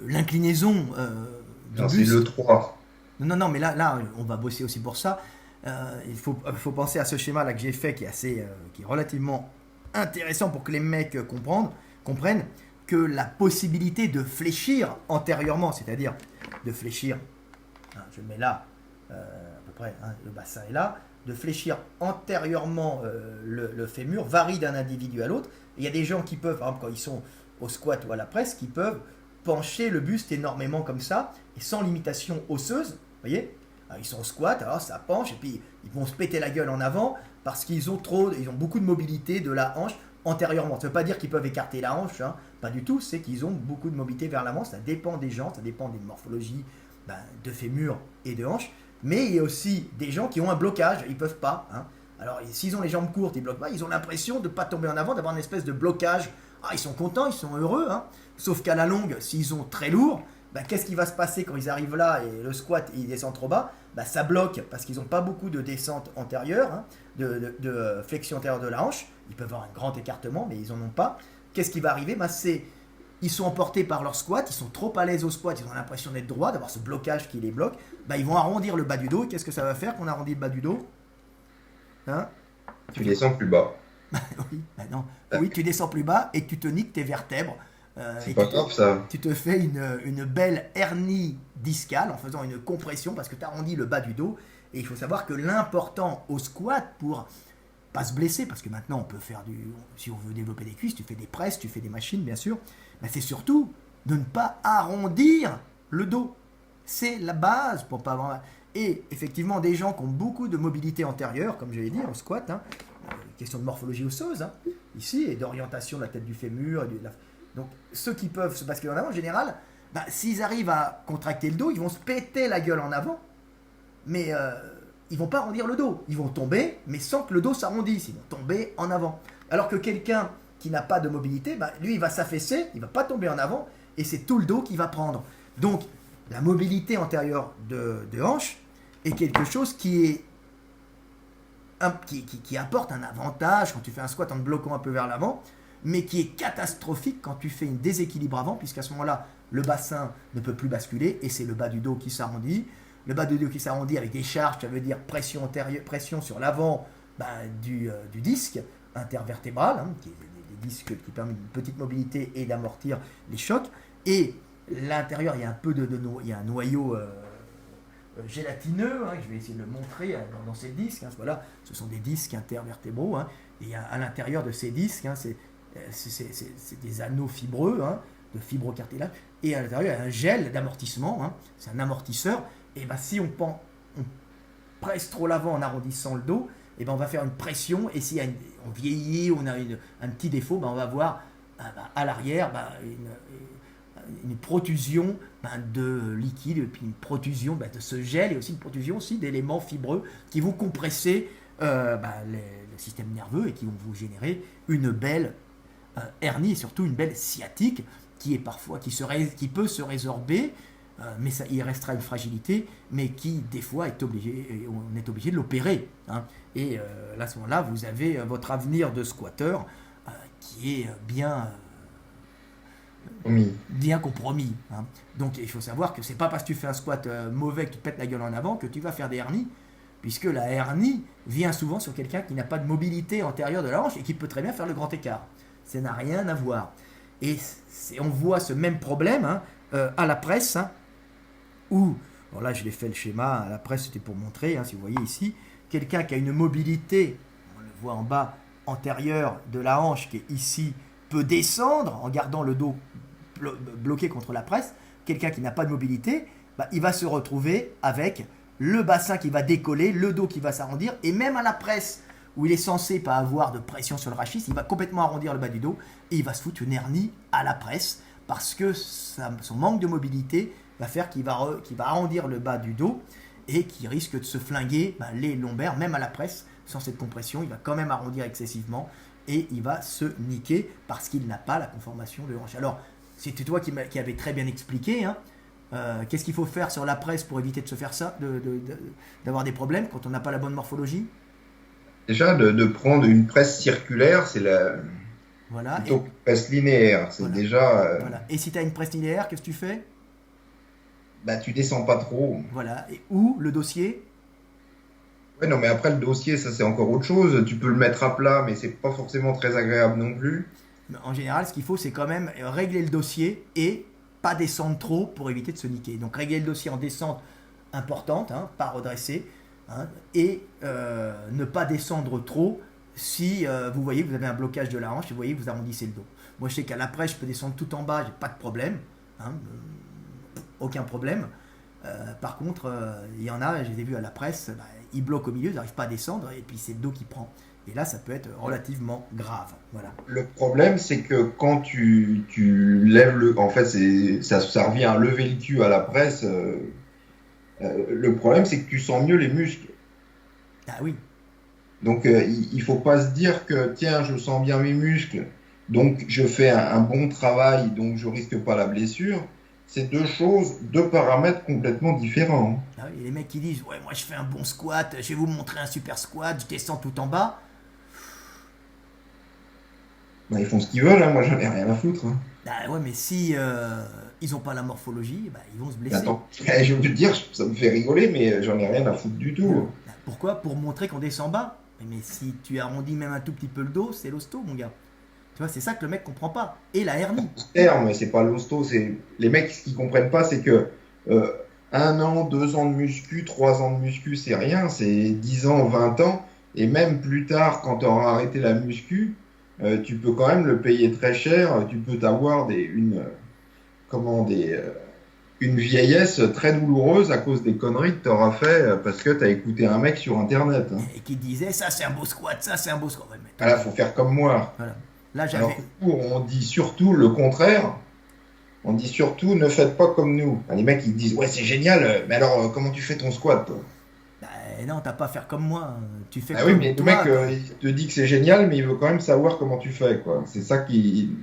l'inclinaison du Alors c'est buste. le 3. Non, mais là, on va bosser aussi pour ça. Il faut penser à ce schéma-là que j'ai fait, qui est relativement intéressant pour que les mecs comprennent que la possibilité de fléchir antérieurement, c'est-à-dire de fléchir, hein, je le mets là, à peu près, hein, le bassin est là, de fléchir antérieurement le fémur varie d'un individu à l'autre. Il y a des gens qui peuvent, par exemple quand ils sont au squat ou à la presse, qui peuvent pencher le buste énormément comme ça, et sans limitation osseuse, vous voyez. Alors, ils sont au squat, alors ça penche, et puis ils vont se péter la gueule en avant, parce qu'ils ont beaucoup de mobilité de la hanche antérieurement. Ça ne veut pas dire qu'ils peuvent écarter la hanche, hein, pas du tout, c'est qu'ils ont beaucoup de mobilité vers l'avant, ça dépend des gens, ça dépend des morphologies de fémur et de hanche, mais il y a aussi des gens qui ont un blocage, ils ne peuvent pas. Hein. Alors s'ils ont les jambes courtes, ils ne bloquent pas, ils ont l'impression de ne pas tomber en avant, d'avoir une espèce de blocage. Ah, ils sont contents, ils sont heureux, hein. Sauf qu'à la longue, s'ils ont très lourd, qu'est-ce qui va se passer quand ils arrivent là et le squat il descend trop bas, ça bloque parce qu'ils n'ont pas beaucoup de descente antérieure, hein, de flexion antérieure de la hanche. Ils peuvent avoir un grand écartement, mais ils n'en ont pas. Qu'est-ce qui va arriver? Ils sont emportés par leur squat, ils sont trop à l'aise au squat, ils ont l'impression d'être droits, d'avoir ce blocage qui les bloque. Ils vont arrondir le bas du dos. Et qu'est-ce que ça va faire qu'on arrondit le bas du dos, hein? Tu descends plus bas. Oui, non. Oui, tu descends plus bas et tu te niques tes vertèbres. C'est pas grave ça. Tu te fais une belle hernie discale en faisant une compression parce que tu arrondis le bas du dos. Et il faut savoir que l'important au squat pour pas se blesser, parce que maintenant on peut faire si on veut développer des cuisses, tu fais des presses, tu fais des machines bien sûr, c'est surtout de ne pas arrondir le dos. C'est la base pour pas avoir... Et effectivement, des gens qui ont beaucoup de mobilité antérieure, comme je l'ai dit, au squat, hein, question de morphologie osseuse, hein, ici, et d'orientation de la tête du fémur. Donc, ceux qui peuvent se basculer en avant, en général, s'ils arrivent à contracter le dos, ils vont se péter la gueule en avant, mais ils vont pas arrondir le dos. Ils vont tomber, mais sans que le dos s'arrondisse. Ils vont tomber en avant. Alors que quelqu'un qui n'a pas de mobilité, lui, il va s'affaisser, il va pas tomber en avant, et c'est tout le dos qui va prendre. Donc, la mobilité antérieure de hanche est quelque chose qui apporte un avantage quand tu fais un squat en te bloquant un peu vers l'avant, mais qui est catastrophique quand tu fais un déséquilibre avant, puisqu'à ce moment-là, le bassin ne peut plus basculer, et c'est le bas du dos qui s'arrondit. Le bas du dos qui s'arrondit avec des charges, ça veut dire pression sur l'avant du disque intervertébral, hein, qui est des disques qui permettent une petite mobilité et d'amortir les chocs. Et l'intérieur, il y a un peu il y a un noyau gélatineux, hein, je vais essayer de le montrer dans ces disques. Hein, voilà, ce sont des disques intervertébraux. Hein, et à l'intérieur de ces disques, hein, c'est des anneaux fibreux, hein, de fibrocartilage. Et à l'intérieur, il y a un gel d'amortissement. Hein, c'est un amortisseur. Et si on presse trop l'avant en arrondissant le dos, et on va faire une pression. Et si on vieillit, on a un petit défaut, on va avoir à l'arrière une protrusion de liquide, et puis une protrusion de ce gel, et aussi une protrusion aussi d'éléments fibreux qui vont compresser le système nerveux et qui vont vous générer une belle hernie, et surtout une belle sciatique qui peut se résorber, mais il restera une fragilité, mais qui des fois on est obligé de l'opérer. Hein. Et là, à ce moment-là, vous avez votre avenir de squatteur qui est bien compromis. Hein. Donc il faut savoir que c'est pas parce que tu fais un squat mauvais que tu te pètes la gueule en avant que tu vas faire des hernies, puisque la hernie vient souvent sur quelqu'un qui n'a pas de mobilité antérieure de la hanche et qui peut très bien faire le grand écart. Ça n'a rien à voir. Et on voit ce même problème hein, à la presse, hein, où, alors là je l'ai fait le schéma, à la presse c'était pour montrer, hein, si vous voyez ici, quelqu'un qui a une mobilité, on le voit en bas, antérieure de la hanche qui est ici, peut descendre en gardant le dos bloqué contre la presse. Quelqu'un qui n'a pas de mobilité, bah, il va se retrouver avec le bassin qui va décoller, le dos qui va s'arrondir, et même à la presse, où il est censé pas avoir de pression sur le rachis, il va complètement arrondir le bas du dos, et il va se foutre une hernie à la presse, parce que son manque de mobilité va faire qu'il va arrondir le bas du dos, et qui risque de se flinguer les lombaires, même à la presse, sans cette compression, il va quand même arrondir excessivement, et il va se niquer, parce qu'il n'a pas la conformation de hanche. Alors, c'était toi qui avais très bien expliqué, hein. Qu'est-ce qu'il faut faire sur la presse pour éviter de se faire ça, d'avoir des problèmes quand on n'a pas la bonne morphologie? Déjà, de prendre une presse circulaire, c'est Voilà. plutôt qu'une presse linéaire. C'est Voilà. déjà. Voilà. Et si tu as une presse linéaire, qu'est-ce que tu fais? Bah, tu descends pas trop. Voilà. Et où le dossier? Ouais, non, mais après, le dossier, ça, c'est encore autre chose. Tu peux le mettre à plat, mais c'est pas forcément très agréable non plus. En général, ce qu'il faut, c'est quand même régler le dossier et pas descendre trop pour éviter de se niquer. Donc, régler le dossier en descente importante, hein, pas redresser, hein, et ne pas descendre trop si vous voyez que vous avez un blocage de la hanche et vous voyez que vous arrondissez le dos. Moi, je sais qu'à l'après, je peux descendre tout en bas, j'ai pas de problème, hein, aucun problème. Par contre, il y en a, je les ai vus à la presse, ils bloquent au milieu, ils n'arrivent pas à descendre et puis c'est le dos qui prend. Et là, ça peut être relativement grave. Voilà. Le problème, c'est que quand tu lèves le. En fait, ça revient à lever le cul à la presse. Le problème, c'est que tu sens mieux les muscles. Ah oui. Donc, il faut pas se dire que, tiens, je sens bien mes muscles, donc je fais un bon travail, donc je risque pas la blessure. C'est deux choses, deux paramètres complètement différents. Ah oui, et les mecs qui disent, ouais, moi je fais un bon squat, je vais vous montrer un super squat, je descends tout en bas. Ben, ils font ce qu'ils veulent, hein, moi j'en ai rien à foutre. Hein. Ah ouais, mais si ils n'ont pas la morphologie, ils vont se blesser. Attends, je veux te dire, ça me fait rigoler, mais j'en ai rien à foutre du tout. Pourquoi? Pour montrer qu'on descend bas. Mais si tu arrondis même un tout petit peu le dos, c'est l'hosto, mon gars. Tu vois, c'est ça que le mec comprend pas. Et la hernie. Mais c'est pas l'hosto, c'est les mecs ce qu'ils comprennent pas, c'est que 1 an, 2 ans de muscu, 3 ans de muscu, c'est rien, c'est 10 ans, 20 ans, et même plus tard, quand tu auras arrêté la muscu, tu peux quand même le payer très cher, tu peux t'avoir une vieillesse très douloureuse à cause des conneries que tu auras fait parce que tu as écouté un mec sur internet. Hein. Et qui disait, ça c'est un beau squat, ça c'est un beau squat. Ouais, mais... Voilà, faut faire comme moi. Voilà. Là, Alors que nous, on dit surtout le contraire. On dit surtout ne faites pas comme nous. Les mecs ils disent ouais c'est génial, mais alors comment tu fais ton squat toi? Non, t'as pas à faire comme moi. Tu fais Ah comme oui, mais toi, le mec il te dit que c'est génial, mais il veut quand même savoir comment tu fais quoi. C'est ça qui.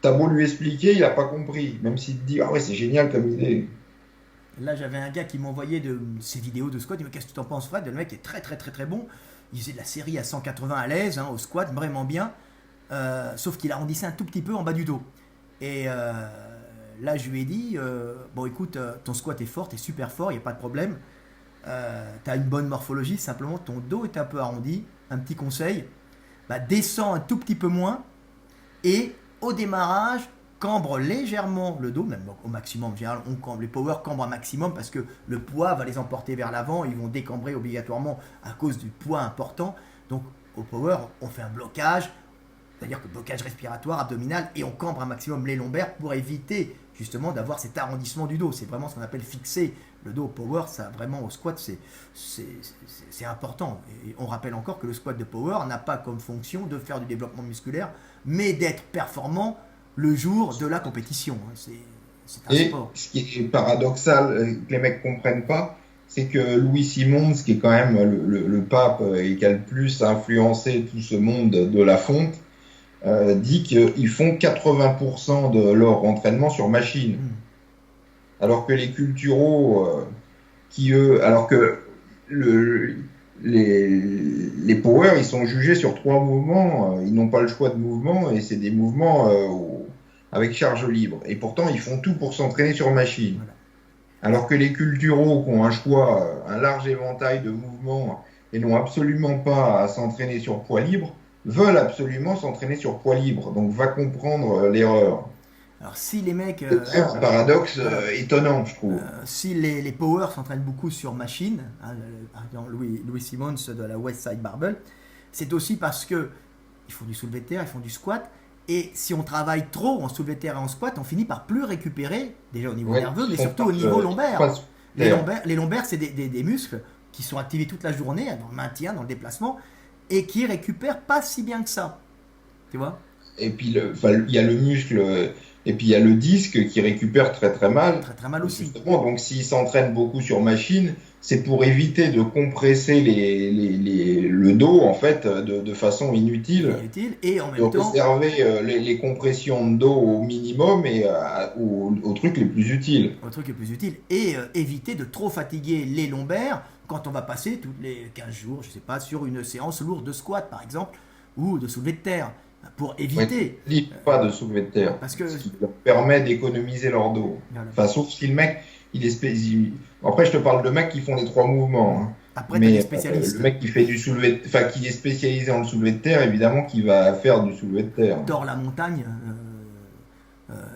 T'as beau lui expliquer, il a pas compris. Même s'il te dit ah ouais c'est génial comme idée. Là, j'avais un gars qui m'envoyait ses vidéos de squat. Il me dit, qu'est-ce que tu t'en penses, Fred? Le mec est très, très, très, très bon. Il faisait de la série à 180 à l'aise, hein, au squat, vraiment bien. Sauf qu'il arrondissait un tout petit peu en bas du dos. Et là, je lui ai dit, bon, écoute, ton squat est fort, t'es super fort, il n'y a pas de problème. T'as une bonne morphologie, simplement ton dos est un peu arrondi. Un petit conseil, descends un tout petit peu moins. Et au démarrage, cambre légèrement le dos, même au maximum. En général, les power cambrent un maximum parce que le poids va les emporter vers l'avant. Ils vont décambrer obligatoirement à cause du poids important. Donc, au power, on fait un blocage, c'est-à-dire que blocage respiratoire, abdominal, et on cambre un maximum les lombaires pour éviter justement d'avoir cet arrondissement du dos. C'est vraiment ce qu'on appelle fixer le dos au power. Ça, vraiment, au squat, c'est important. Et on rappelle encore que le squat de power n'a pas comme fonction de faire du développement musculaire, mais d'être performant le jour de la compétition. C'est un sport. Ce qui est paradoxal, que les mecs comprennent pas, c'est que Louis Simmons, qui est quand même le pape et qui a le plus influencé tout ce monde de la fonte, dit qu'ils font 80% de leur entraînement sur machine. Alors que les culturaux, alors que les power, ils sont jugés sur 3 mouvements, ils n'ont pas le choix de mouvements et c'est des mouvements avec charge libre. Et pourtant, ils font tout pour s'entraîner sur machine. Voilà. Alors que les culturaux qui ont un choix, un large éventail de mouvements et n'ont absolument pas à s'entraîner sur poids libre, veulent absolument s'entraîner sur poids libre. Donc, va comprendre l'erreur. Alors si les mecs, C'est un paradoxe voilà, étonnant, je trouve. si les Power s'entraînent beaucoup sur machine, hein, par exemple Louis Simmons de la West Side Barbell, c'est aussi parce que ils font du soulevé de terre, ils font du squat, et si on travaille trop en soulevé de terre et en squat, on finit par plus récupérer, déjà au niveau Ouais, nerveux, ils mais font surtout pas au niveau lombaire. pas de terre. Les lombaires, c'est des muscles qui sont activés toute la journée, dans le maintien, dans le déplacement, et qui récupèrent pas si bien que ça. Tu vois? Et puis, enfin, il y a le muscle, et puis il y a le disque qui récupère très très mal. Très très mal aussi. Justement, donc s'ils s'entraînent beaucoup sur machine, c'est pour éviter de compresser le dos, en fait, de façon inutile, Inutile, et en de même temps, réserver les compressions de dos au minimum et aux trucs les plus utiles. un truc le plus utile, et éviter de trop fatiguer les lombaires quand on va passer tous les 15 jours, je sais pas, sur une séance lourde de squat par exemple, ou de soulevé de terre, pour Ouais, éviter. ils ne pas de soulevé de terre, Parce que, ce qui leur permet d'économiser leur dos. voilà. Enfin, sauf si le mec, il est Après, je te parle de mecs qui font les trois mouvements, hein. Après, tu as des Mais spécialistes. le mec qui fait du soulevé, enfin, qui est spécialisé en soulevé de terre, évidemment, qui va faire du soulevé de terre. Thor la montagne,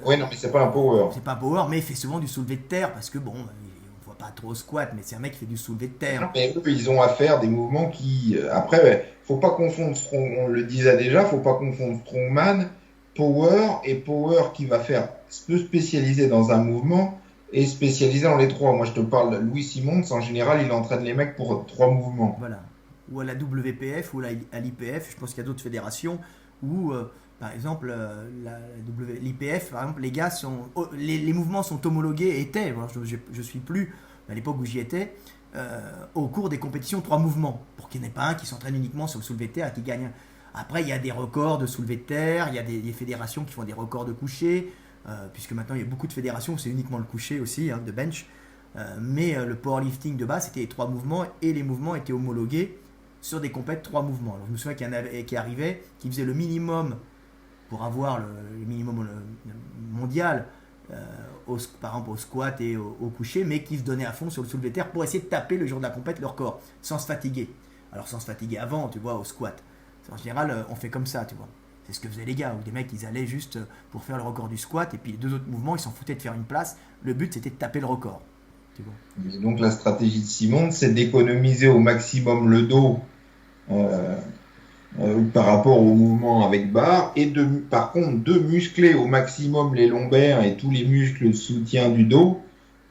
Ouais, non, mais c'est pas un power. c'est pas un power, mais il fait souvent du soulevé de terre parce que bon, on voit pas trop au squat, mais c'est un mec qui fait du soulevé de terre. Mais eux, ils ont à faire des mouvements qui, après, ouais, faut pas confondre on le disait déjà, faut pas confondre strongman, power et power qui va faire se spécialiser dans un mouvement et spécialisé dans les trois. Moi, je te parle de Louis Simmons, en général, il entraîne les mecs pour trois mouvements. Voilà. Ou à la WPF ou à l'IPF, je pense qu'il y a d'autres fédérations où, par exemple, l'IPF, par exemple, les gars sont, les mouvements sont homologués, étaient, alors je suis plus, mais à l'époque où j'y étais, au cours des compétitions, trois mouvements, pour qu'il n'y en ait pas un qui s'entraîne uniquement sur le soulevé de terre et qui gagne. Après, il y a des records de soulevé de terre, il y a des fédérations qui font des records de coucher, puisque maintenant il y a beaucoup de fédérations où c'est uniquement le coucher aussi, hein, de bench. Mais le powerlifting de base, c'était les trois mouvements et les mouvements étaient homologués sur des compètes trois mouvements. Alors, je me souviens qu'il y en avait qui arrivait, qui faisait le minimum pour avoir le minimum mondial, par exemple au squat et au coucher, mais qui se donnait à fond sur le soulevé de terre pour essayer de taper le jour de la compète leur corps, sans se fatiguer. Alors sans se fatiguer avant, tu vois, au squat. En général, on fait comme ça, tu vois. C'est ce que faisaient les gars, où des mecs, ils allaient juste pour faire le record du squat, et puis les deux autres mouvements, ils s'en foutaient de faire une place. Le but, c'était de taper le record. Tu vois. Et donc, la stratégie de Simon, c'est d'économiser au maximum le dos par rapport au mouvement avec barre et par contre de muscler au maximum les lombaires et tous les muscles de soutien du dos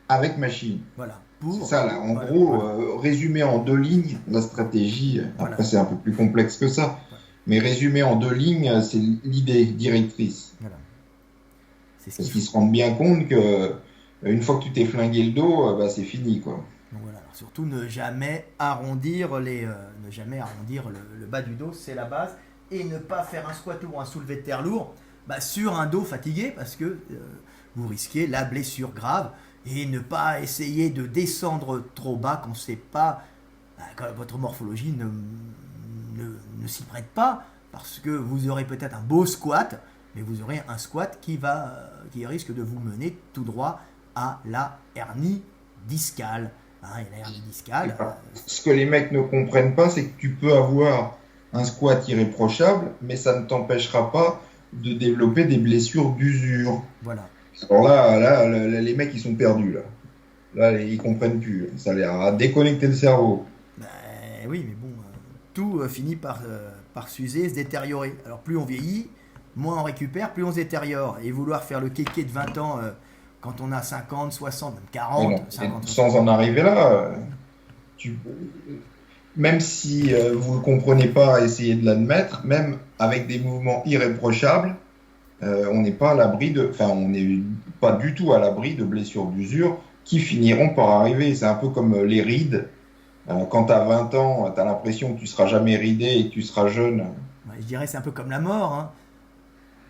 avec machine. Voilà. C'est ça, là, en voilà, gros, voilà. Résumé en deux lignes, la stratégie, Voilà. après c'est un peu plus complexe que ça, Voilà. mais résumé en deux lignes, c'est l'idée directrice. Voilà. C'est ce Parce qu'il qu'ils faut. se rendent bien compte que une fois que tu t'es flingué le dos, bah, c'est fini, quoi. Donc voilà. Alors, surtout ne jamais arrondir le bas du dos, c'est la base, et ne pas faire un squat ou un soulevé de terre lourd sur un dos fatigué parce que vous risquez la blessure grave, et ne pas essayer de descendre trop bas quand c'est pas quand votre morphologie ne s'y prête pas, parce que vous aurez peut-être un beau squat, mais vous aurez un squat qui risque de vous mener tout droit à la hernie discale. Hein, et la hernie discale. Ce que les mecs ne comprennent pas, c'est que tu peux avoir un squat irréprochable, mais ça ne t'empêchera pas de développer des blessures d'usure. Voilà. Alors là, les mecs, ils sont perdus, là. Là, ils comprennent plus. Ça leur a déconnecté le cerveau. Oui, mais bon, tout finit par s'user, se détériorer. Alors plus on vieillit, moins on récupère, plus on se détériore. Et vouloir faire le kéké de 20 ans quand on a 50, 60, même 40, Non, 50, sans en arriver là, tu, même si vous ne le comprenez pas, essayez de l'admettre, même avec des mouvements irréprochables, on n'est pas à l'abri on n'est pas du tout à l'abri de blessures d'usure qui finiront par arriver. C'est un peu comme les rides. Quand tu as 20 ans, tu as l'impression que tu seras jamais ridé et que tu seras jeune. Ouais, je dirais c'est un peu comme la mort. Hein.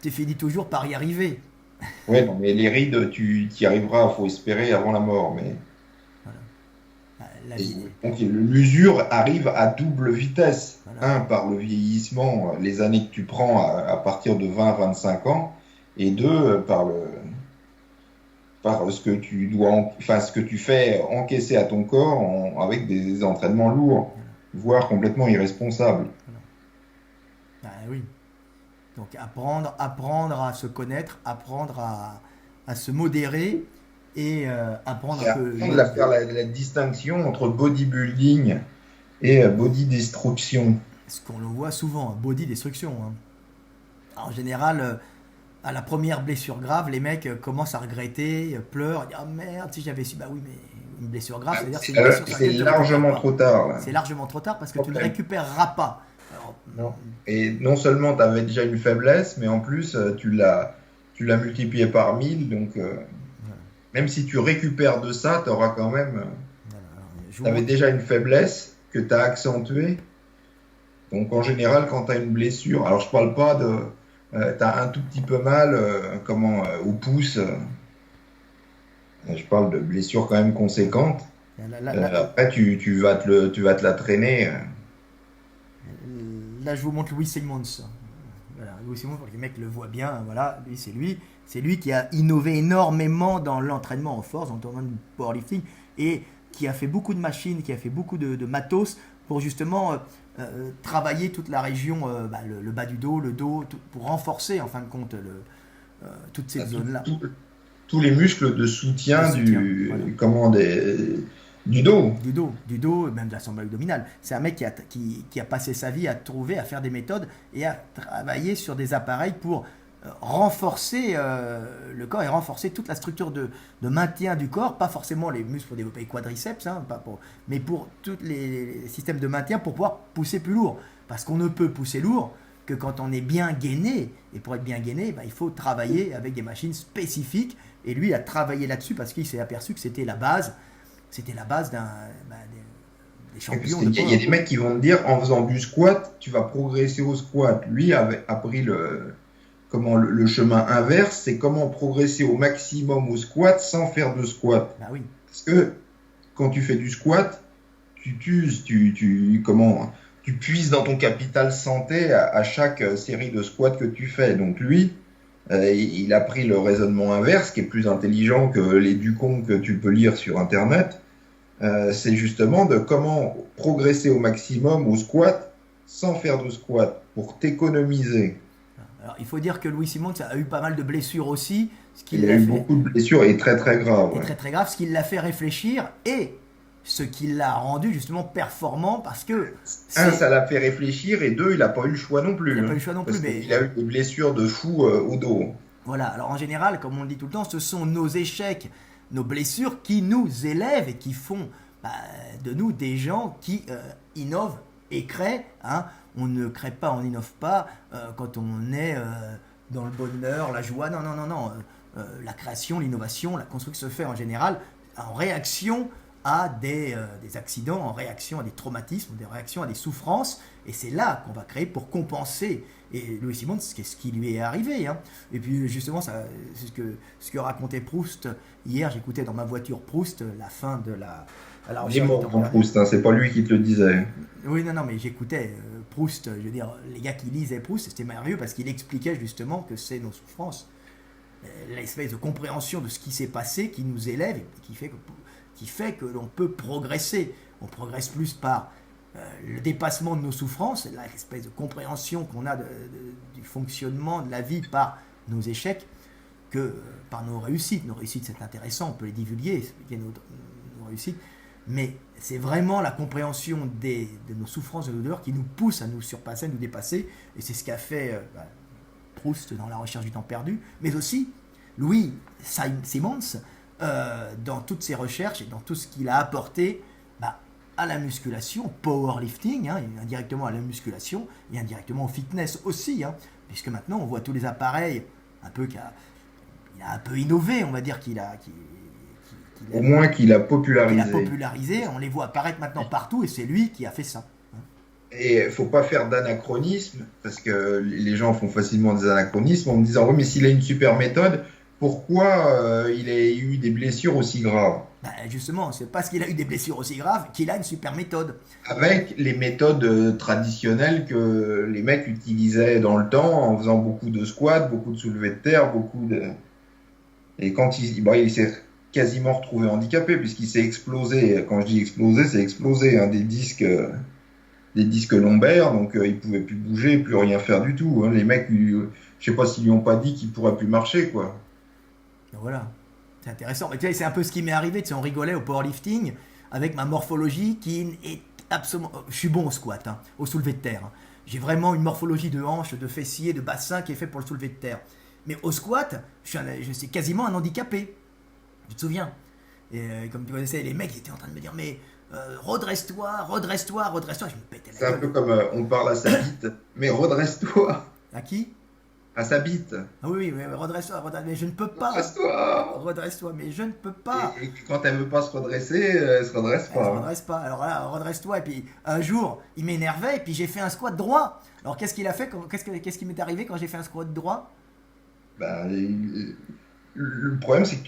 Tu finis toujours par y arriver. Ouais, non, mais les rides, tu y arriveras, faut espérer avant la mort. Mais La vie. donc l'usure arrive à double vitesse. Voilà. Un, par le vieillissement, les années que tu prends à partir de 20-25 ans, et deux, par ce que tu ce que tu fais encaisser à ton corps avec des entraînements lourds, voire complètement irresponsables. Oui. Donc apprendre à se connaître, apprendre à se modérer et apprendre Et un peu apprendre à faire la distinction entre bodybuilding et body destruction. ce qu'on le voit souvent, hein, body destruction, hein. En général, à la première blessure grave, les mecs commencent à regretter, pleurent, ils disent ah merde, si j'avais su, bah oui, mais une blessure grave, c'est-à-dire que c'est une blessure sur C'est laquelle tu ne récupères largement pas. trop tard, là. C'est largement trop tard parce que tu ne Problème. récupéreras pas. Alors, Non. Et non seulement tu avais déjà une faiblesse, mais en plus, tu l'as multiplié par 1000. Donc, voilà, même si tu récupères de ça, tu auras quand même. voilà. Alors, je Tu vous avais montre. déjà une faiblesse que tu as accentuée. Donc, en général, quand tu as une blessure, alors je parle pas de. Tu as un tout petit peu mal au pouce. Je parle de blessures quand même conséquentes. Là, là, là, Après, tu vas te la traîner. là, je vous montre Louis Simmons. Voilà, Louis Simmons, pour que les mecs le voient bien, voilà, lui c'est lui. C'est lui qui a innové énormément dans l'entraînement en force, dans le tournoi de powerlifting, et qui a fait beaucoup de machines, qui a fait beaucoup de matos pour justement travailler toute la région, le bas du dos, le dos, pour renforcer en fin de compte toute T'as cette zone-là tous les muscles de de soutien soutien. Voilà. du dos. Du dos, même de l'assemblage abdominal. C'est un mec qui a passé sa vie à trouver, à faire des méthodes et à travailler sur des appareils pour renforcer le corps et renforcer toute la structure de maintien du corps, pas forcément les muscles pour développer les quadriceps, hein, mais pour tous les systèmes de maintien pour pouvoir pousser plus lourd. Parce qu'on ne peut pousser lourd que quand on est bien gainé. Et pour être bien gainé, il faut travailler avec des machines spécifiques. Et lui a travaillé là-dessus parce qu'il s'est aperçu que c'était la base. C'était la base des Parce champions qu'il de y a des power. mecs qui vont te dire en faisant du squat, tu vas progresser au squat. Lui a pris le chemin inverse, c'est comment progresser au maximum au squat sans faire de squat. Bah oui. Parce que quand tu fais du squat, tu t'uses, tu puises dans ton capital santé à chaque série de squats que tu fais. Donc lui, il a pris le raisonnement inverse, qui est plus intelligent que les ducons que tu peux lire sur Internet. C'est justement de comment progresser au maximum au squat sans faire de squat pour t'économiser. Alors, il faut dire que Louis Simon a eu pas mal de blessures aussi, ce qui Il a l'a eu fait beaucoup de blessures et très très graves. est Ouais. très très grave, ce qui l'a fait réfléchir et ce qui l'a rendu justement performant parce que Un, c'est ça l'a fait réfléchir et deux, il n'a pas eu le choix non il plus. n'a pas eu Hein, le choix non plus, parce mais qu'il a eu des blessures de fou au dos. voilà. Alors en général, comme on le dit tout le temps, ce sont nos échecs, nos blessures qui nous élèvent et qui font bah, de nous des gens qui innovent et créent, hein. On ne crée pas, on n'innove pas quand on est dans le bonheur, la joie. Non, non, non, non. La création, l'innovation, la construction se fait en général en réaction à des accidents, en réaction à des traumatismes, des réactions à des souffrances. Et c'est là qu'on va créer pour compenser. Et Louis Simon, c'est ce qui lui est arrivé, hein. Et puis justement, c'est ce que racontait Proust hier. J'écoutais dans ma voiture Proust, la fin de à la Il est recherche du mort, temps Jean perdu. Proust, hein, c'est pas lui qui te le disait. Oui, non, non, mais j'écoutais Proust, je veux dire, les gars qui lisaient Proust, c'était merveilleux parce qu'il expliquait justement que c'est nos souffrances, l'espèce de compréhension de ce qui s'est passé qui nous élève et qui fait que l'on peut progresser. On progresse plus par le dépassement de nos souffrances, l'espèce de compréhension qu'on a du fonctionnement de la vie par nos échecs, que par nos réussites. Nos réussites, c'est intéressant, on peut les divulguer, expliquer nos réussites, mais c'est vraiment la compréhension de nos souffrances, de nos douleurs qui nous pousse à nous surpasser, à nous dépasser, et c'est ce qu'a fait Proust dans La recherche du temps perdu, mais aussi Louis Simmons dans toutes ses recherches et dans tout ce qu'il a apporté à la musculation, powerlifting, hein, et indirectement à la musculation et indirectement au fitness aussi, hein, puisque maintenant on voit tous les appareils il a un peu innové, on va dire Au moins qu'il a qu'il a popularisé. popularisé, on les voit apparaître maintenant partout et c'est lui qui a fait ça. Et il faut pas faire d'anachronisme, parce que les gens font facilement des anachronismes en me disant oui, mais s'il a une super méthode, pourquoi il a eu des blessures aussi graves? Justement, c'est parce qu'il a eu des blessures aussi graves qu'il a une super méthode. Avec les méthodes traditionnelles que les mecs utilisaient dans le temps en faisant beaucoup de squats, beaucoup de soulevés de terre, beaucoup de. Et quand il s'est quasiment retrouvé handicapé puisqu'il s'est explosé. Quand je dis explosé, c'est explosé, hein, des disques. des disques lombaires, donc il pouvait plus bouger, plus rien faire du tout. Hein. Les mecs, je sais pas s'ils lui ont pas dit qu'il pourrait plus marcher, quoi. Donc voilà, c'est intéressant. Mais tu vois, c'est un peu ce qui m'est arrivé, tu sais, on rigolait au powerlifting avec ma morphologie qui est absolument... Je suis bon au squat, hein, au soulevé de terre. Hein. J'ai vraiment une morphologie de hanche, de fessier, de bassin qui est fait pour le soulevé de terre. Mais au squat, je suis quasiment un handicapé. Tu te souviens? Et comme tu connaissais, les mecs étaient en train de me dire, mais redresse-toi, redresse-toi, redresse-toi. Je me pétais C'est la un gueule. peu comme on parle à sa bite, mais redresse-toi, À qui? à sa bite, Ah oui, oui, mais redresse-toi, mais je ne peux pas. redresse-toi. Redresse-toi, mais je ne peux pas. Et quand elle veut pas se redresser, elle se redresse Elle se pas. Hein. redresse pas. Alors là, redresse-toi. Et puis un jour, il m'énervait et puis j'ai fait un squat droit. Alors qu'est-ce qu'il a fait? Qu'est-ce qui m'est arrivé quand j'ai fait un squat droit? Bah, le problème, c'est que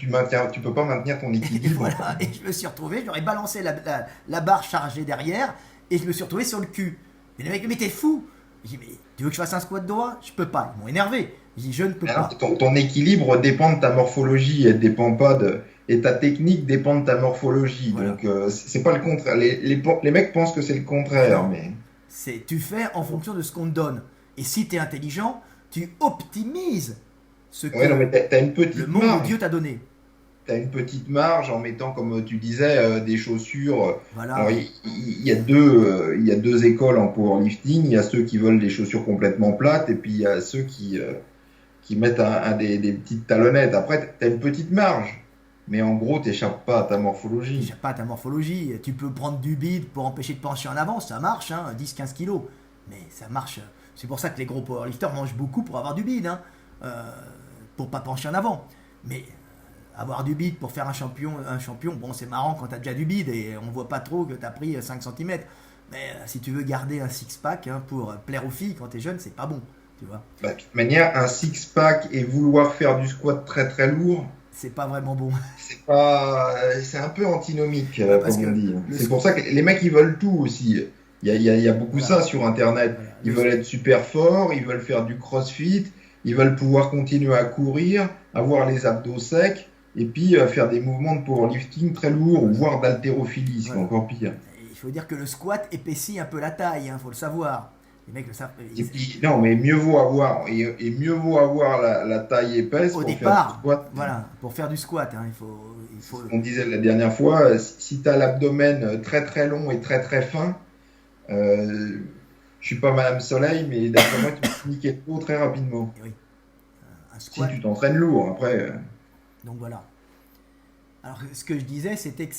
tu peux pas maintenir ton Et équilibre. voilà, et je me suis retrouvé, j'aurais balancé la barre chargée derrière et je me suis retrouvé sur le cul. Et les mecs, mais t'es fou! J'ai dit, mais tu veux que je fasse un squat droit? Je peux pas. Ils m'ont énervé. J'ai dit, je ne peux Alors, pas. ton équilibre dépend de ta morphologie, elle dépend pas de. Et ta technique dépend de ta morphologie. Voilà. Donc, c'est pas le contraire. Les mecs pensent que c'est le Mais contraire, non, mais. tu fais en fonction de ce qu'on te donne. Et si tu es intelligent, tu optimises ce Ouais, non, mais que t'as une le petite monde ou marge. Dieu t'a donné. T'as une petite marge en mettant, comme tu disais, des chaussures. Alors, Voilà. il y a deux écoles en powerlifting. Il y a ceux qui veulent des chaussures complètement plates, et puis il y a ceux qui mettent des petites talonnettes. Après, t'as une petite marge. Mais en gros, t'échappes pas à ta morphologie. J'ai pas ta morphologie. Tu peux prendre du bide pour empêcher de pencher en avant, ça marche, hein, 10-15 kilos. Mais ça marche. C'est pour ça que les gros powerlifters mangent beaucoup pour avoir du bide, hein, pour pas pencher en avant. Mais avoir du bide pour faire un champion, bon, c'est marrant quand t'as déjà du bide et on voit pas trop que t'as pris 5 cm. Mais si tu veux garder un six-pack hein, pour plaire aux filles quand t'es jeune, c'est pas bon, tu vois. Bah, de toute manière, un six-pack et vouloir faire du squat très très lourd, C'est pas vraiment bon. c'est un peu antinomique, Parce comme on que dit. le, C'est pour ça que les mecs, ils veulent tout aussi. Il y a beaucoup voilà, ça sur Internet. voilà, Ils veulent être super forts, ils veulent faire du crossfit, ils veulent pouvoir continuer à courir, avoir les abdos secs, et puis faire des mouvements de powerlifting très lourds, ou voire d'haltérophilie, ce qui est voilà. encore pire. Il faut dire que le squat épaissit un peu la taille, hein, faut le savoir. Les mecs le savent. Et puis, non, mais mieux vaut avoir, et mieux vaut avoir la taille épaisse Au pour faire du départ, squat. voilà, pour faire du squat, hein, il faut. On disait la dernière fois, si tu as l'abdomen très très long et très très fin, euh, je suis pas Madame Soleil, mais d'après moi, tu peux niquer le dos très rapidement. Oui, un Si squat. tu t'entraînes lourd, après. Donc voilà. Alors ce que je disais, c'était que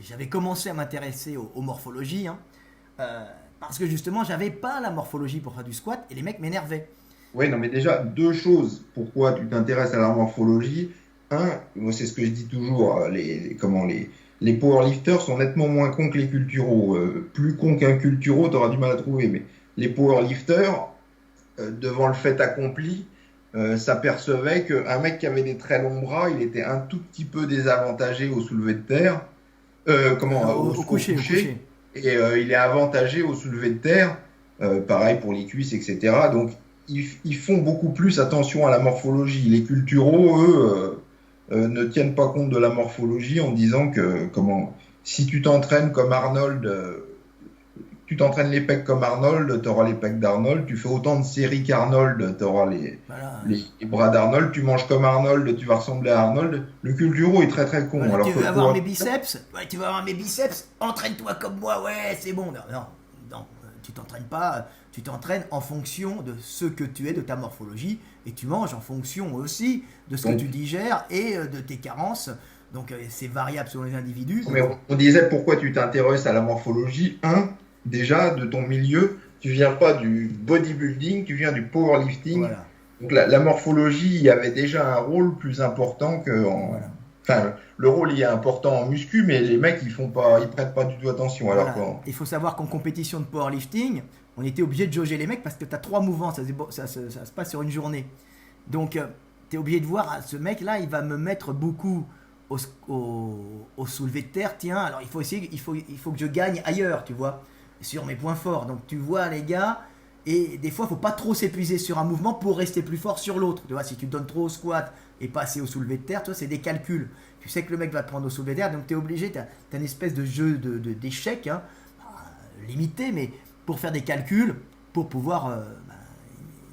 j'avais commencé à m'intéresser aux morphologies, hein, parce que justement, j'avais pas la morphologie pour faire du squat et les mecs m'énervaient. Oui, non, mais déjà, deux choses. Pourquoi tu t'intéresses à la morphologie? Un, moi, c'est ce que je dis toujours, les powerlifters sont nettement moins cons que les culturaux. Plus cons qu'un culturaux, tu auras du mal à trouver. Mais les powerlifters, devant le fait accompli, s'apercevaient qu'un mec qui avait des très longs bras, il était un tout petit peu désavantagé au soulevé de terre, Au coucher, au coucher. et il est avantagé au soulevé de terre, pareil pour les cuisses, etc. Donc ils font beaucoup plus attention à la morphologie. Les culturaux, eux, ne tiennent pas compte de la morphologie en disant que si tu t'entraînes comme Arnold, tu t'entraînes les pecs comme Arnold, tu auras les pecs d'Arnold. Tu fais autant de séries qu'Arnold, tu auras Voilà. les bras d'Arnold. Tu manges comme Arnold, tu vas ressembler à Arnold. Le culturo est très très con. Voilà, Alors tu que veux avoir mes biceps? Ouais, tu veux avoir mes biceps? Entraîne-toi comme moi, ouais, c'est bon. Non, non, non, tu t'entraînes pas, tu t'entraînes en fonction de ce que tu es, de ta morphologie, et tu manges en fonction aussi de ce que donc, tu digères et de tes carences. Donc c'est variable selon les individus. mais on disait pourquoi tu t'intéresses à la morphologie. Un, déjà, de ton milieu, tu viens pas du bodybuilding, tu viens du powerlifting. Voilà, Donc la morphologie y avait déjà un rôle plus important que voilà. Enfin, le rôle y est important en muscu, mais les mecs ils prêtent pas du tout attention. Alors Voilà. Il faut savoir qu'en compétition de powerlifting, on était obligé de jauger les mecs parce que tu as 3 mouvements, ça se passe sur une journée. Donc tu es obligé de voir, ce mec-là, il va me mettre beaucoup au soulevé de terre. Tiens, alors il faut que je gagne ailleurs, tu vois, sur mes points forts. Donc tu vois les gars, et des fois, il faut pas trop s'épuiser sur un mouvement pour rester plus fort sur l'autre. Tu vois, si tu te donnes trop au squat et pas assez au soulevé de terre, toi, c'est des calculs. Tu sais que le mec va te prendre au soulevé de terre, donc tu es obligé, tu as une espèce de jeu d'échecs, hein, limité, mais pour faire des calculs, pour pouvoir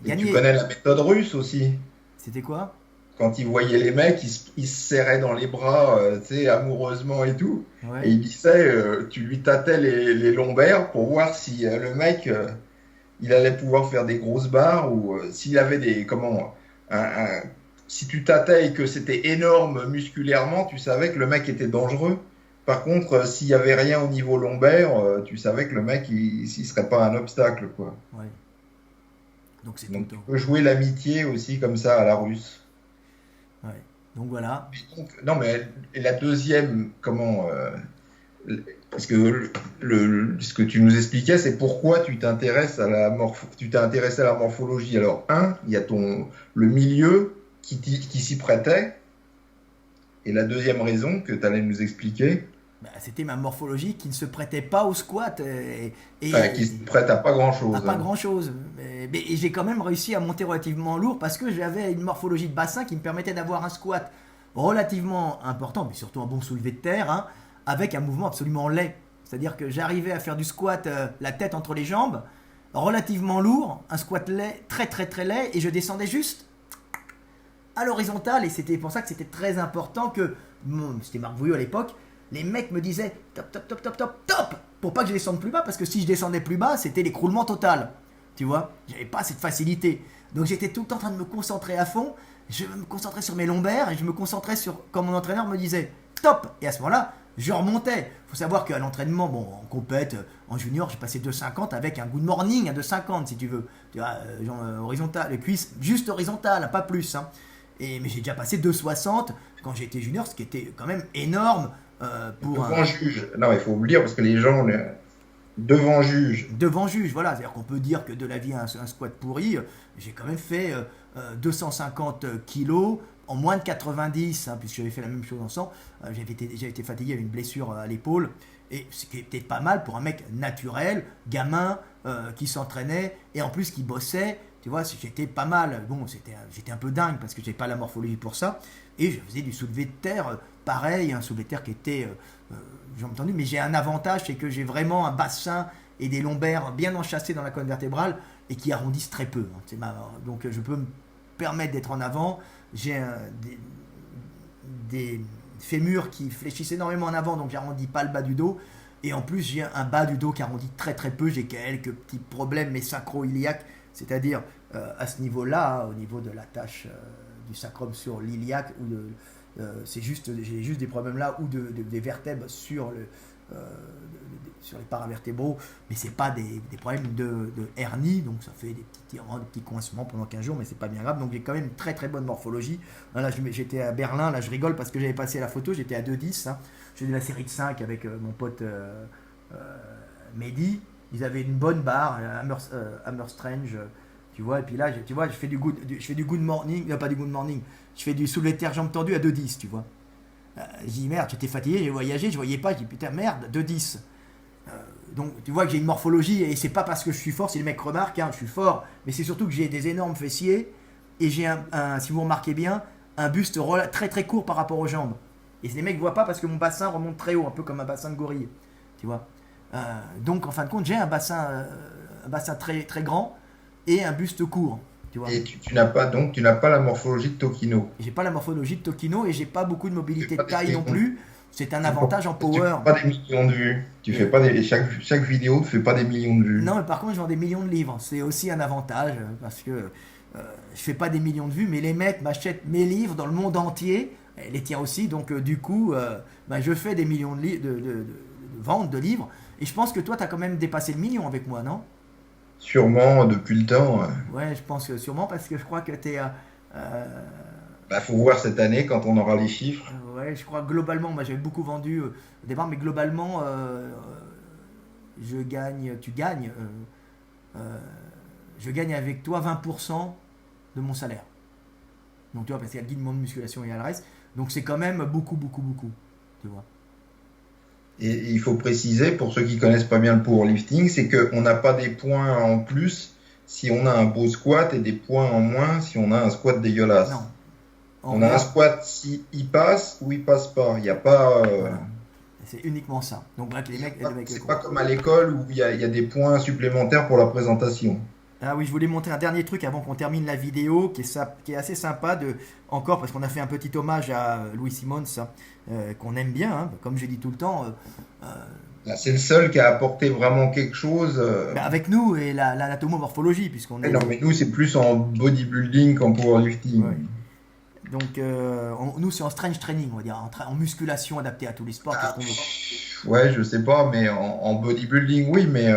Et tu gagner. connais la méthode russe aussi. C'était quoi? Quand il voyait les mecs, ils se serraient dans les bras, tu sais, amoureusement et tout. Et Ouais. il disait, tu lui tâtais les lombaires pour voir si le mec, il allait pouvoir faire des grosses barres ou s'il avait des, si tu tâtais et que c'était énorme musculairement, tu savais que le mec était dangereux. Par contre, s'il y avait rien au niveau lombaire, tu savais que le mec, il serait pas un obstacle, quoi. Ouais. Donc c'est tout le Donc tu temps. peux jouer l'amitié aussi comme ça à la russe. Ouais. Donc voilà. Donc, non, mais et la deuxième, parce que ce que tu nous expliquais, c'est pourquoi tu t'intéresses à tu t'es intéressé à la morphologie. Alors, il y a le milieu qui s'y prêtait, et la deuxième raison que tu allais nous expliquer, Bah, c'était ma morphologie qui ne se prêtait pas au squat enfin, qui se prête à pas à grand-chose. pas grand chose. Mais j'ai quand même réussi à monter relativement lourd parce que j'avais une morphologie de bassin qui me permettait d'avoir un squat relativement important, mais surtout un bon soulevé de terre, hein, avec un mouvement absolument laid. C'est-à-dire que j'arrivais à faire du squat la tête entre les jambes, relativement lourd, un squat laid, très très très laid, et je descendais juste à l'horizontale, et c'était pour ça que c'était très important que, c'était Marc Vouillot à l'époque, les mecs me disaient top, top, top, top, top, top, pour pas que je descende plus bas, parce que si je descendais plus bas, c'était l'écroulement total. Tu vois, j'avais pas cette facilité. Donc j'étais tout le temps en train de me concentrer à fond, je me concentrais sur mes lombaires, et je me concentrais sur, quand mon entraîneur me disait top, et à ce moment-là, je remontais. Il faut savoir qu'à l'entraînement, bon, en compète, en junior, j'ai passé 2,50 avec un good morning à 2,50 si tu veux. Tu vois, genre horizontal, les cuisses juste horizontales, pas plus. Hein. Mais j'ai déjà passé 2,60 quand j'étais junior, ce qui était quand même énorme pour Devant juge. Non, il faut le dire parce que les gens, devant juge. devant juge, voilà. C'est-à-dire qu'on peut dire que de la vie un squat pourri, j'ai quand même fait 250 kilos en moins de 90, hein, puisque j'avais fait la même chose ensemble. J'avais été fatigué, j'avais une blessure à l'épaule, et ce qui était pas mal pour un mec naturel, gamin, qui s'entraînait, et en plus qui bossait. Tu vois, j'étais pas mal. Bon, j'étais un peu dingue parce que j'avais pas la morphologie pour ça. Et je faisais du soulevé de terre, pareil, un soulevé de terre qui était, j'ai entendu, mais j'ai un avantage, c'est que j'ai vraiment un bassin et des lombaires bien enchâssés dans la colonne vertébrale et qui arrondissent très peu. Hein. Donc je peux me permettre d'être en avant. J'ai des fémurs qui fléchissent énormément en avant, donc j'arrondis pas le bas du dos. Et en plus, j'ai un bas du dos qui arrondit très très peu. J'ai quelques petits problèmes, mais sacro-iliaques, c'est-à-dire à ce niveau-là, au niveau de l'attache du sacrum sur l'iliaque, j'ai juste des problèmes là, ou des vertèbres sur sur les paravertébraux, mais c'est pas des problèmes de hernie, donc ça fait des petits coincements pendant 15 jours, mais c'est pas bien grave. Donc j'ai quand même une très très bonne morphologie. Là, j'étais à Berlin, là je rigole parce que j'avais passé la photo, j'étais à 2,10, hein. J'ai de la série de 5 avec mon pote Mehdi. Ils avaient une bonne barre, Hammer Strange, tu vois, et puis là, tu vois, je fais du good morning, pas du good morning, je fais du soulevé de terre jambes tendues à 2,10, tu vois. Je dis merde, j'étais fatigué, j'ai voyagé, je voyais pas, je dis putain merde, 2,10. Donc tu vois que j'ai une morphologie, et c'est pas parce que je suis fort, si les mecs remarquent, hein, je suis fort, mais c'est surtout que j'ai des énormes fessiers, et j'ai si vous remarquez bien, un buste très très court par rapport aux jambes. Et les mecs voient pas parce que mon bassin remonte très haut, un peu comme un bassin de gorille, tu vois. Donc en fin de compte, j'ai un bassin très très grand et un buste court, tu vois. Et tu n'as pas la morphologie de Tokino. J'ai pas la morphologie de Tokino et j'ai pas beaucoup de mobilité de pas des taille non millions. plus. C'est un avantage en Tu power. fais pas des millions de vues. Tu fais pas chaque vidéo ne fait pas des millions de vues. Non, mais par contre, je vends des millions de livres. C'est aussi un avantage parce que je fais pas des millions de vues, mais les mecs m'achètent mes livres dans le monde entier, et les tiens aussi. Donc du coup, je fais des millions de ventes de livres. Et je pense que toi, tu as quand même dépassé le million avec moi, non? Sûrement depuis le temps. Ouais, je pense que sûrement parce que je crois que tu es. Faut voir cette année quand on aura les chiffres. Ouais, je crois que globalement, moi j'avais beaucoup vendu au départ, mais globalement, tu gagnes, je gagne avec toi 20% de mon salaire. Donc tu vois, parce qu'il y a le guide de musculation et il y a le reste. Donc c'est quand même beaucoup, beaucoup, beaucoup. Tu vois. Et il faut préciser, pour ceux qui connaissent pas bien le powerlifting, c'est qu'on n'a pas des points en plus si on a un beau squat et des points en moins si on a un squat dégueulasse. Non. On a un squat si il passe ou il passe pas. Il n'y a pas. Voilà. C'est uniquement ça. Donc bref, les mecs C'est pas comme à l'école où il y a des points supplémentaires pour la présentation. Ah oui, je voulais montrer un dernier truc avant qu'on termine la vidéo qui est assez sympa encore parce qu'on a fait un petit hommage à Louis Simmons qu'on aime bien, hein, comme j'ai dit tout le temps. Là, c'est le seul qui a apporté vraiment quelque chose. Avec nous et l'anatomomorphologie puisqu'on est. Non, mais nous, c'est plus en bodybuilding qu'en powerlifting. Ouais. Donc nous c'est en strength training, on va dire, en musculation adaptée à tous les sports. Qu'est-ce qu'on veut. Ouais, je sais pas, mais en bodybuilding, oui, mais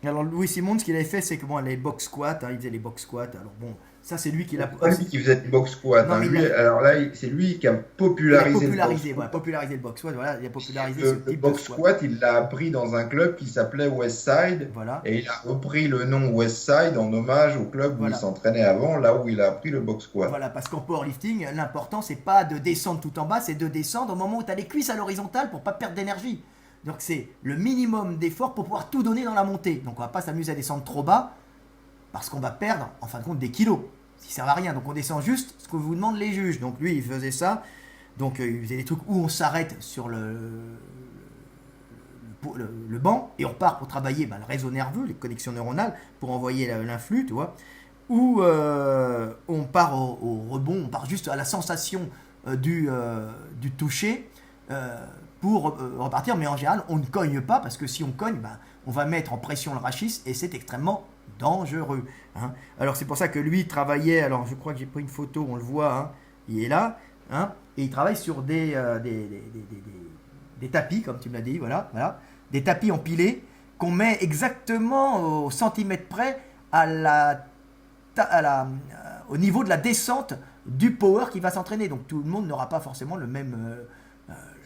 Alors Louis Simmons, ce qu'il avait fait, c'est que bon, les box squats, hein, il faisait les box squats. Alors bon, ça c'est lui qui l'a. c'est pas lui qui faisait des box squats. Non, Hein. mais Lui, alors là, c'est lui qui a il a popularisé popularisé, le box voilà, popularisé le box squat. Voilà, il a popularisé ce Le type de box squat. squat, il l'a appris dans un club qui s'appelait Westside. Voilà. Et il a repris le nom Westside en hommage au club où Voilà. il s'entraînait avant, là où il a appris le box squat. Voilà, parce qu'en powerlifting, l'important c'est pas de descendre tout en bas, c'est de descendre au moment où tu as les cuisses à l'horizontale pour pas perdre d'énergie. Donc c'est le minimum d'effort pour pouvoir tout donner dans la montée. Donc on va pas s'amuser à descendre trop bas parce qu'on va perdre en fin de compte des kilos. Ça sert à rien. Donc on descend juste ce que vous demandent les juges. Donc lui il faisait ça. Donc il faisait des trucs où on s'arrête sur le banc et on part pour travailler le réseau nerveux, les connexions neuronales pour envoyer l'influx, tu vois. Ou on part au rebond, on part juste à la sensation du toucher pour repartir, mais en général on ne cogne pas parce que si on cogne, on va mettre en pression le rachis et c'est extrêmement dangereux. Hein. Alors c'est pour ça que lui travaillait, alors je crois que j'ai pris une photo, on le voit, hein, il est là, hein, et il travaille sur des tapis, comme tu me l'as dit, voilà, des tapis empilés qu'on met exactement au centimètre près au niveau de la descente du power qui va s'entraîner. Donc tout le monde n'aura pas forcément le même.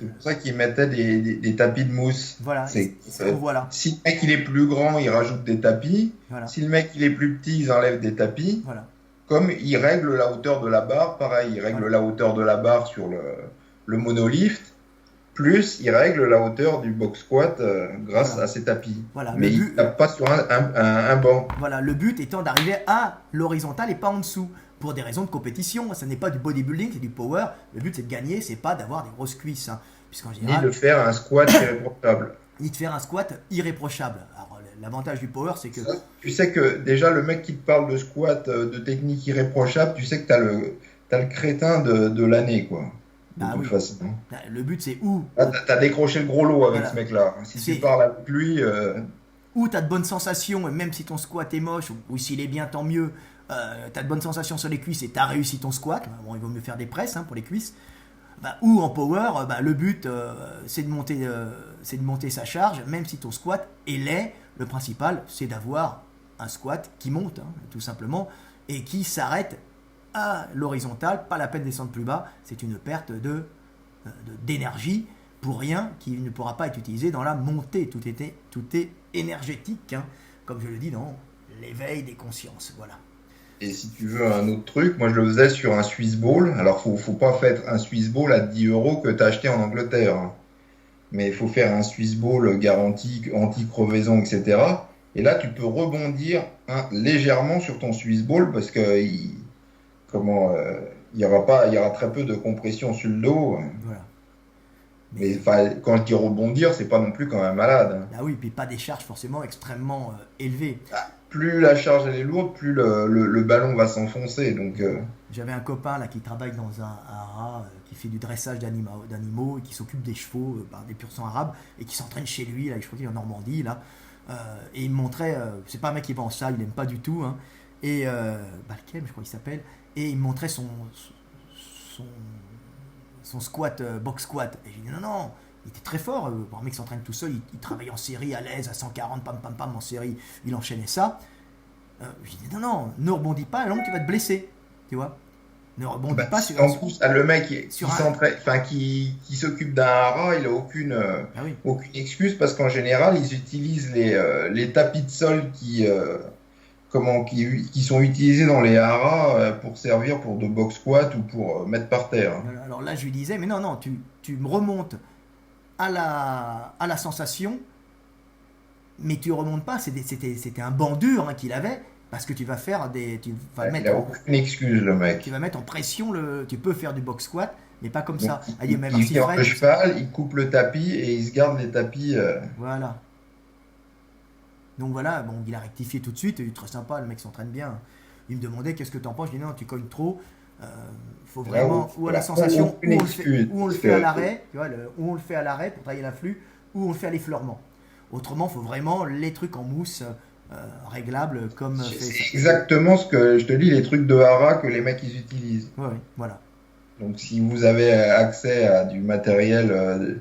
C'est pour ça qu'ils mettaient des tapis de mousse. Voilà, c'est ce qu'on voit là. Si le mec il est plus grand, ils rajoutent des tapis. Voilà. Si le mec il est plus petit, ils enlèvent des tapis. Voilà. Comme ils règlent la hauteur de la barre, pareil, ils règlent la hauteur de la barre sur le monolift, plus ils règlent la hauteur du box squat grâce à ces tapis. Voilà, mais ils ne tapent pas sur un banc. Voilà, le but étant d'arriver à l'horizontale et pas en dessous. Pour des raisons de compétition, ce n'est pas du bodybuilding, c'est du power. Le but c'est de gagner, c'est pas d'avoir des grosses cuisses. Hein, puisqu'en général, ni de faire un squat irréprochable. Ni de faire un squat irréprochable. Alors l'avantage du power c'est que... Ça, tu sais que déjà le mec qui te parle de squat, de technique irréprochable, tu sais que t'as le crétin de l'année, quoi. De toute façon. Le but c'est où t'as décroché le gros lot avec ce mec-là. Si tu parles avec lui... Ou tu as de bonnes sensations, et même si ton squat est moche, ou s'il est bien, tant mieux, tu as de bonnes sensations sur les cuisses et tu as réussi ton squat. Bon, il vaut mieux faire des presses pour les cuisses. Ou en power, le but c'est de monter sa charge, même si ton squat est laid. Le principal, c'est d'avoir un squat qui monte, tout simplement, et qui s'arrête à l'horizontale. Pas la peine de descendre plus bas, c'est une perte d'énergie pour rien qui ne pourra pas être utilisé dans la montée. Tout est énergétique, comme je le dis dans l'éveil des consciences. Voilà. Et si tu veux un autre truc, moi je le faisais sur un Swiss Ball. Alors faut pas faire un Swiss Ball à 10 € que tu as acheté en Angleterre. Hein. Mais il faut faire un Swiss Ball garanti, anti-crevaison, etc. Et là tu peux rebondir légèrement sur ton Swiss Ball parce que il y aura très peu de compression sur le dos. Voilà. Mais quand je dis rebondir, c'est pas non plus quand même malade. Ah oui, puis pas des charges forcément extrêmement élevées. Plus la charge elle est lourde, plus le ballon va s'enfoncer. Donc, J'avais un copain là qui travaille dans un haras, qui fait du dressage d'animaux et qui s'occupe des chevaux par des pur sang arabes et qui s'entraîne chez lui, là, je crois qu'il est en Normandie, là. Et il me montrait, c'est pas un mec qui va en salle, il n'aime pas du tout, et Balkem, je crois qu'il s'appelle, et il me montrait son squat, box squat. Et j'ai dit non, il était très fort. Pour un mec qui s'entraîne tout seul, il travaille en série à l'aise, à 140, pam pam pam en série, il enchaînait ça. J'ai dit non, ne rebondis pas, alors tu vas te blesser, tu vois. Ne rebondis pas sur. En plus, le mec qui s'occupe d'un hara, il a aucune excuse parce qu'en général, ils utilisent les tapis de sol qui sont utilisés dans les haras pour servir pour de box squat ou pour mettre par terre. Alors là, je lui disais, mais non, tu me remontes à la sensation, mais tu ne remontes pas, c'était un banc dur qu'il avait, parce que tu vas mettre... Il n'a aucune excuse, le mec. Tu vas mettre en pression, tu peux faire du box squat, mais pas comme Donc, ça. Ah, il y a même il Marcy vient Fred, le cheval, il coupe le tapis et il se garde les tapis. voilà. Donc voilà, bon, il a rectifié tout de suite, il est très sympa, le mec s'entraîne bien. Il me demandait qu'est-ce que t'en penses, je dis non, tu cognes trop. Euh, faut Là où, vraiment, ou à la voilà, sensation, aucune excuse. où on le Parce fait à que l'arrêt, tu vois, où on le fait à l'arrêt pour tailler l'influx, ou on le fait à l'effleurement. Autrement, faut vraiment les trucs en mousse réglables comme fait ça. c'est exactement ce que je te dis, les trucs de hara que les mecs ils utilisent. Ouais, ouais, voilà. Donc si vous avez accès à du matériel,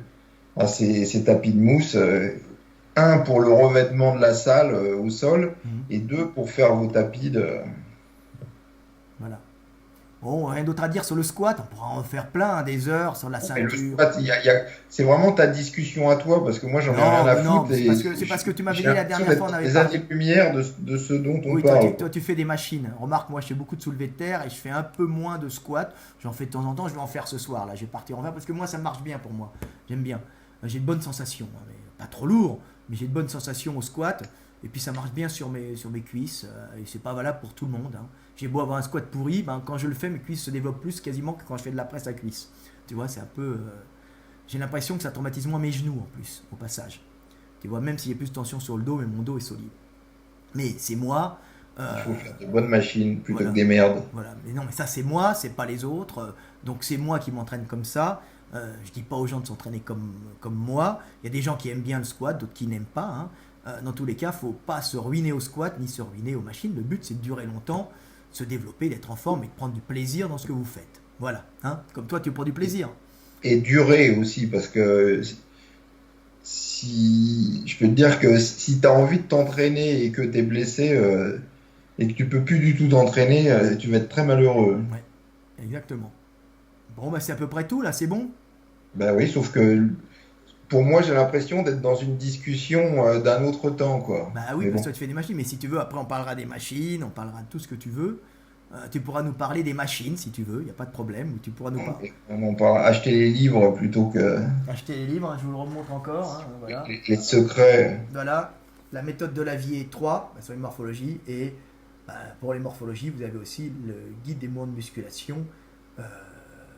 à ces tapis de mousse, un pour le revêtement de la salle au sol Mhm. et deux pour faire vos tapis de. Voilà. Bon, rien d'autre à dire sur le squat, on pourra en faire plein, hein, des heures sur la Et le ceinture. squat, c'est vraiment ta discussion à toi parce que moi j'en ai rien Non, à mais non, foutre c'est et parce que tu m'avais j'ai dit la l'impression dernière fois, on d'être avait des parlé. années-lumière de ce dont on Oui, parle. toi, tu fais des machines. Remarque, moi, je fais beaucoup de soulevé de terre et je fais un peu moins de squat. J'en fais de temps en temps, je vais en faire ce soir. Là, je vais partir en faire parce que moi, ça marche bien pour moi. J'aime bien. J'ai de bonnes sensations. Hein, mais pas trop lourd, mais j'ai de bonnes sensations au squat. Et puis, ça marche bien sur mes cuisses. Et c'est pas valable pour tout le monde. Hein. J'ai beau avoir un squat pourri, ben, quand je le fais, mes cuisses se développent plus quasiment que quand je fais de la presse à cuisse. Tu vois, c'est un peu. J'ai l'impression que ça traumatise moins mes genoux en plus, au passage. Tu vois, même s'il y a plus de tension sur le dos, mais mon dos est solide. Mais c'est moi. Il euh, faut faire de bonnes machines plutôt que voilà. des merdes. Voilà. Mais non, mais ça c'est moi, c'est pas les autres. Donc c'est moi qui m'entraîne comme ça. Je dis pas aux gens de s'entraîner comme moi. Il y a des gens qui aiment bien le squat, d'autres qui n'aiment pas. Hein. Dans tous les cas, faut pas se ruiner au squat ni se ruiner aux machines. Le but c'est de durer longtemps, de se développer, d'être en forme et de prendre du plaisir dans ce que vous faites. Voilà. Hein. Comme toi, tu prends du plaisir. Et durer aussi parce que si je peux te dire que si tu as envie de t'entraîner et que tu es blessé et que tu peux plus du tout t'entraîner, tu vas être très malheureux. Ouais, exactement. Bon, bah c'est à peu près tout là, c'est bon. Ben oui, sauf que pour moi, j'ai l'impression d'être dans une discussion d'un autre temps, quoi. Bah oui, Mais parce bon, que toi, tu fais des machines, mais si tu veux, après on parlera des machines, on parlera de tout ce que tu veux. Tu pourras nous parler des machines si tu veux, il n'y a pas de problème. Ou tu pourras nous parler. on en parle, acheter les livres plutôt que Acheter les livres, hein, je vous le remontre encore. Hein, voilà. les secrets. Voilà, la méthode de Lavier 3 sur les morphologies. Et pour les morphologies, vous avez aussi le guide des mouvements de musculation, euh,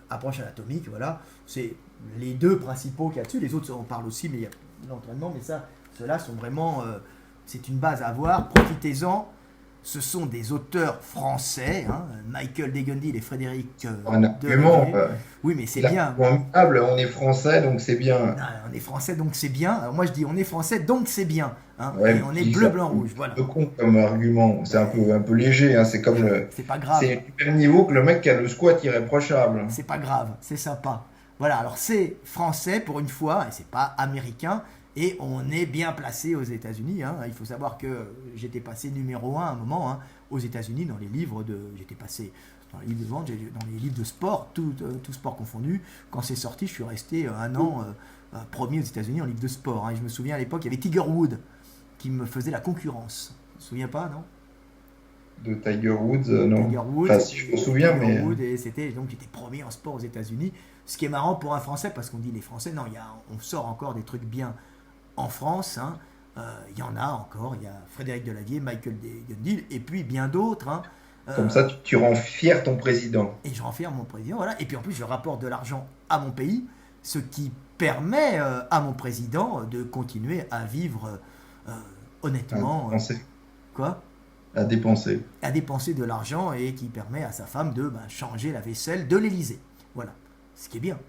approche anatomique. Voilà, c'est les deux principaux qu'il y a dessus. Les autres, on parle aussi, mais il y a l'entraînement. Mais ça, ceux-là sont vraiment. C'est une base à avoir. Profitez-en. Ce sont des auteurs français, hein, Michael Degundil et Frédéric Un argument. Delavier. Oui, mais c'est Il a bien. formidable, on est français, donc c'est bien. Ah, on est français, donc c'est bien. Alors moi, je dis on est français, donc c'est bien. Hein, Ouais, et mais on tu est dis bleu, ça blanc, rouge. Voilà. un peu con comme argument. C'est Ben, un peu léger. Hein. C'est comme c'est pas grave. c'est du même niveau que le mec qui a le squat irréprochable. C'est pas grave. C'est sympa. Voilà. Alors c'est français pour une fois, et c'est pas américain. Et on est bien placé aux États-Unis. Hein. Il faut savoir que j'étais passé numéro 1 à un moment hein, aux États-Unis dans les livres de. J'étais passé dans les livres de vente, dans les livres de sport, tout sport confondu. Quand c'est sorti, je suis resté un an premier aux États-Unis en livre de sport. Hein. Et je me souviens à l'époque, il y avait Tiger Woods qui me faisait la concurrence. Tu te souviens pas, non? De Tiger Woods, non. Tiger Woods, Enfin, si je me souviens, Tiger mais Woods, et c'était donc j'étais premier en sport aux États-Unis. Ce qui est marrant pour un Français, parce qu'on dit les Français, non, on sort encore des trucs bien en France. Hein. Il y en a encore. Il y a Frédéric Delavier, Michael Degundil, et puis bien d'autres. Hein. comme ça, tu rends fier ton président. Et je renferme mon président, voilà. Et puis en plus, je rapporte de l'argent à mon pays, ce qui permet à mon président de continuer à vivre À honnêtement. dépenser. Quoi? À dépenser. À dépenser de l'argent et qui permet à sa femme de changer la vaisselle de l'Élysée. Voilà. Ce qui est bien.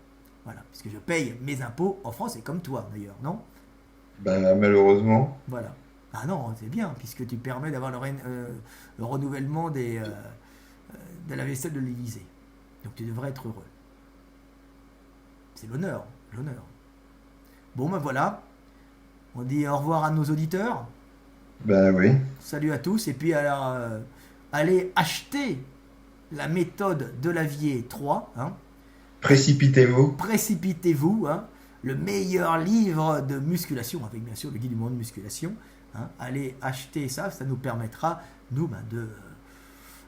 Voilà. Puisque je paye mes impôts en France et comme toi d'ailleurs, non? Bah, malheureusement. Voilà. Ah non, c'est bien, puisque tu permets d'avoir le renouvellement de la vaisselle de l'Élysée. Donc tu devrais être heureux. C'est l'honneur, l'honneur. Bon ben voilà, on dit au revoir à nos auditeurs. Bah oui. Salut à tous, et puis alors, allez acheter la méthode de Lavier 3. Hein. Précipitez-vous. Précipitez-vous, hein. Le meilleur livre de musculation, avec bien sûr le guide du monde de musculation. Hein. Allez acheter ça, ça nous permettra, nous, de...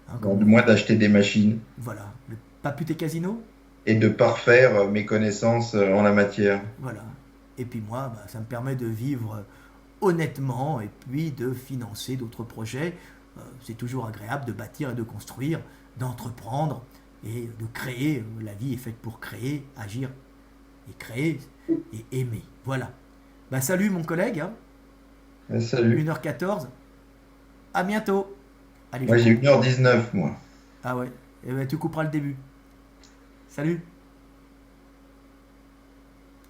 Hein, Bon, du moins d'acheter des machines voilà, le Paput et Casino, et de parfaire mes connaissances en la matière. voilà. Et puis moi, ça me permet de vivre honnêtement et puis de financer d'autres projets. C'est toujours agréable de bâtir et de construire, d'entreprendre et de créer. La vie est faite pour créer, agir et créer et aimer. Voilà. Bah, salut mon collègue, hein. Salut. 1h14. À bientôt. Allez, je Moi, j'ai coupe. 1h19, moi. Ah ouais. Eh ben, tu couperas le début. Salut.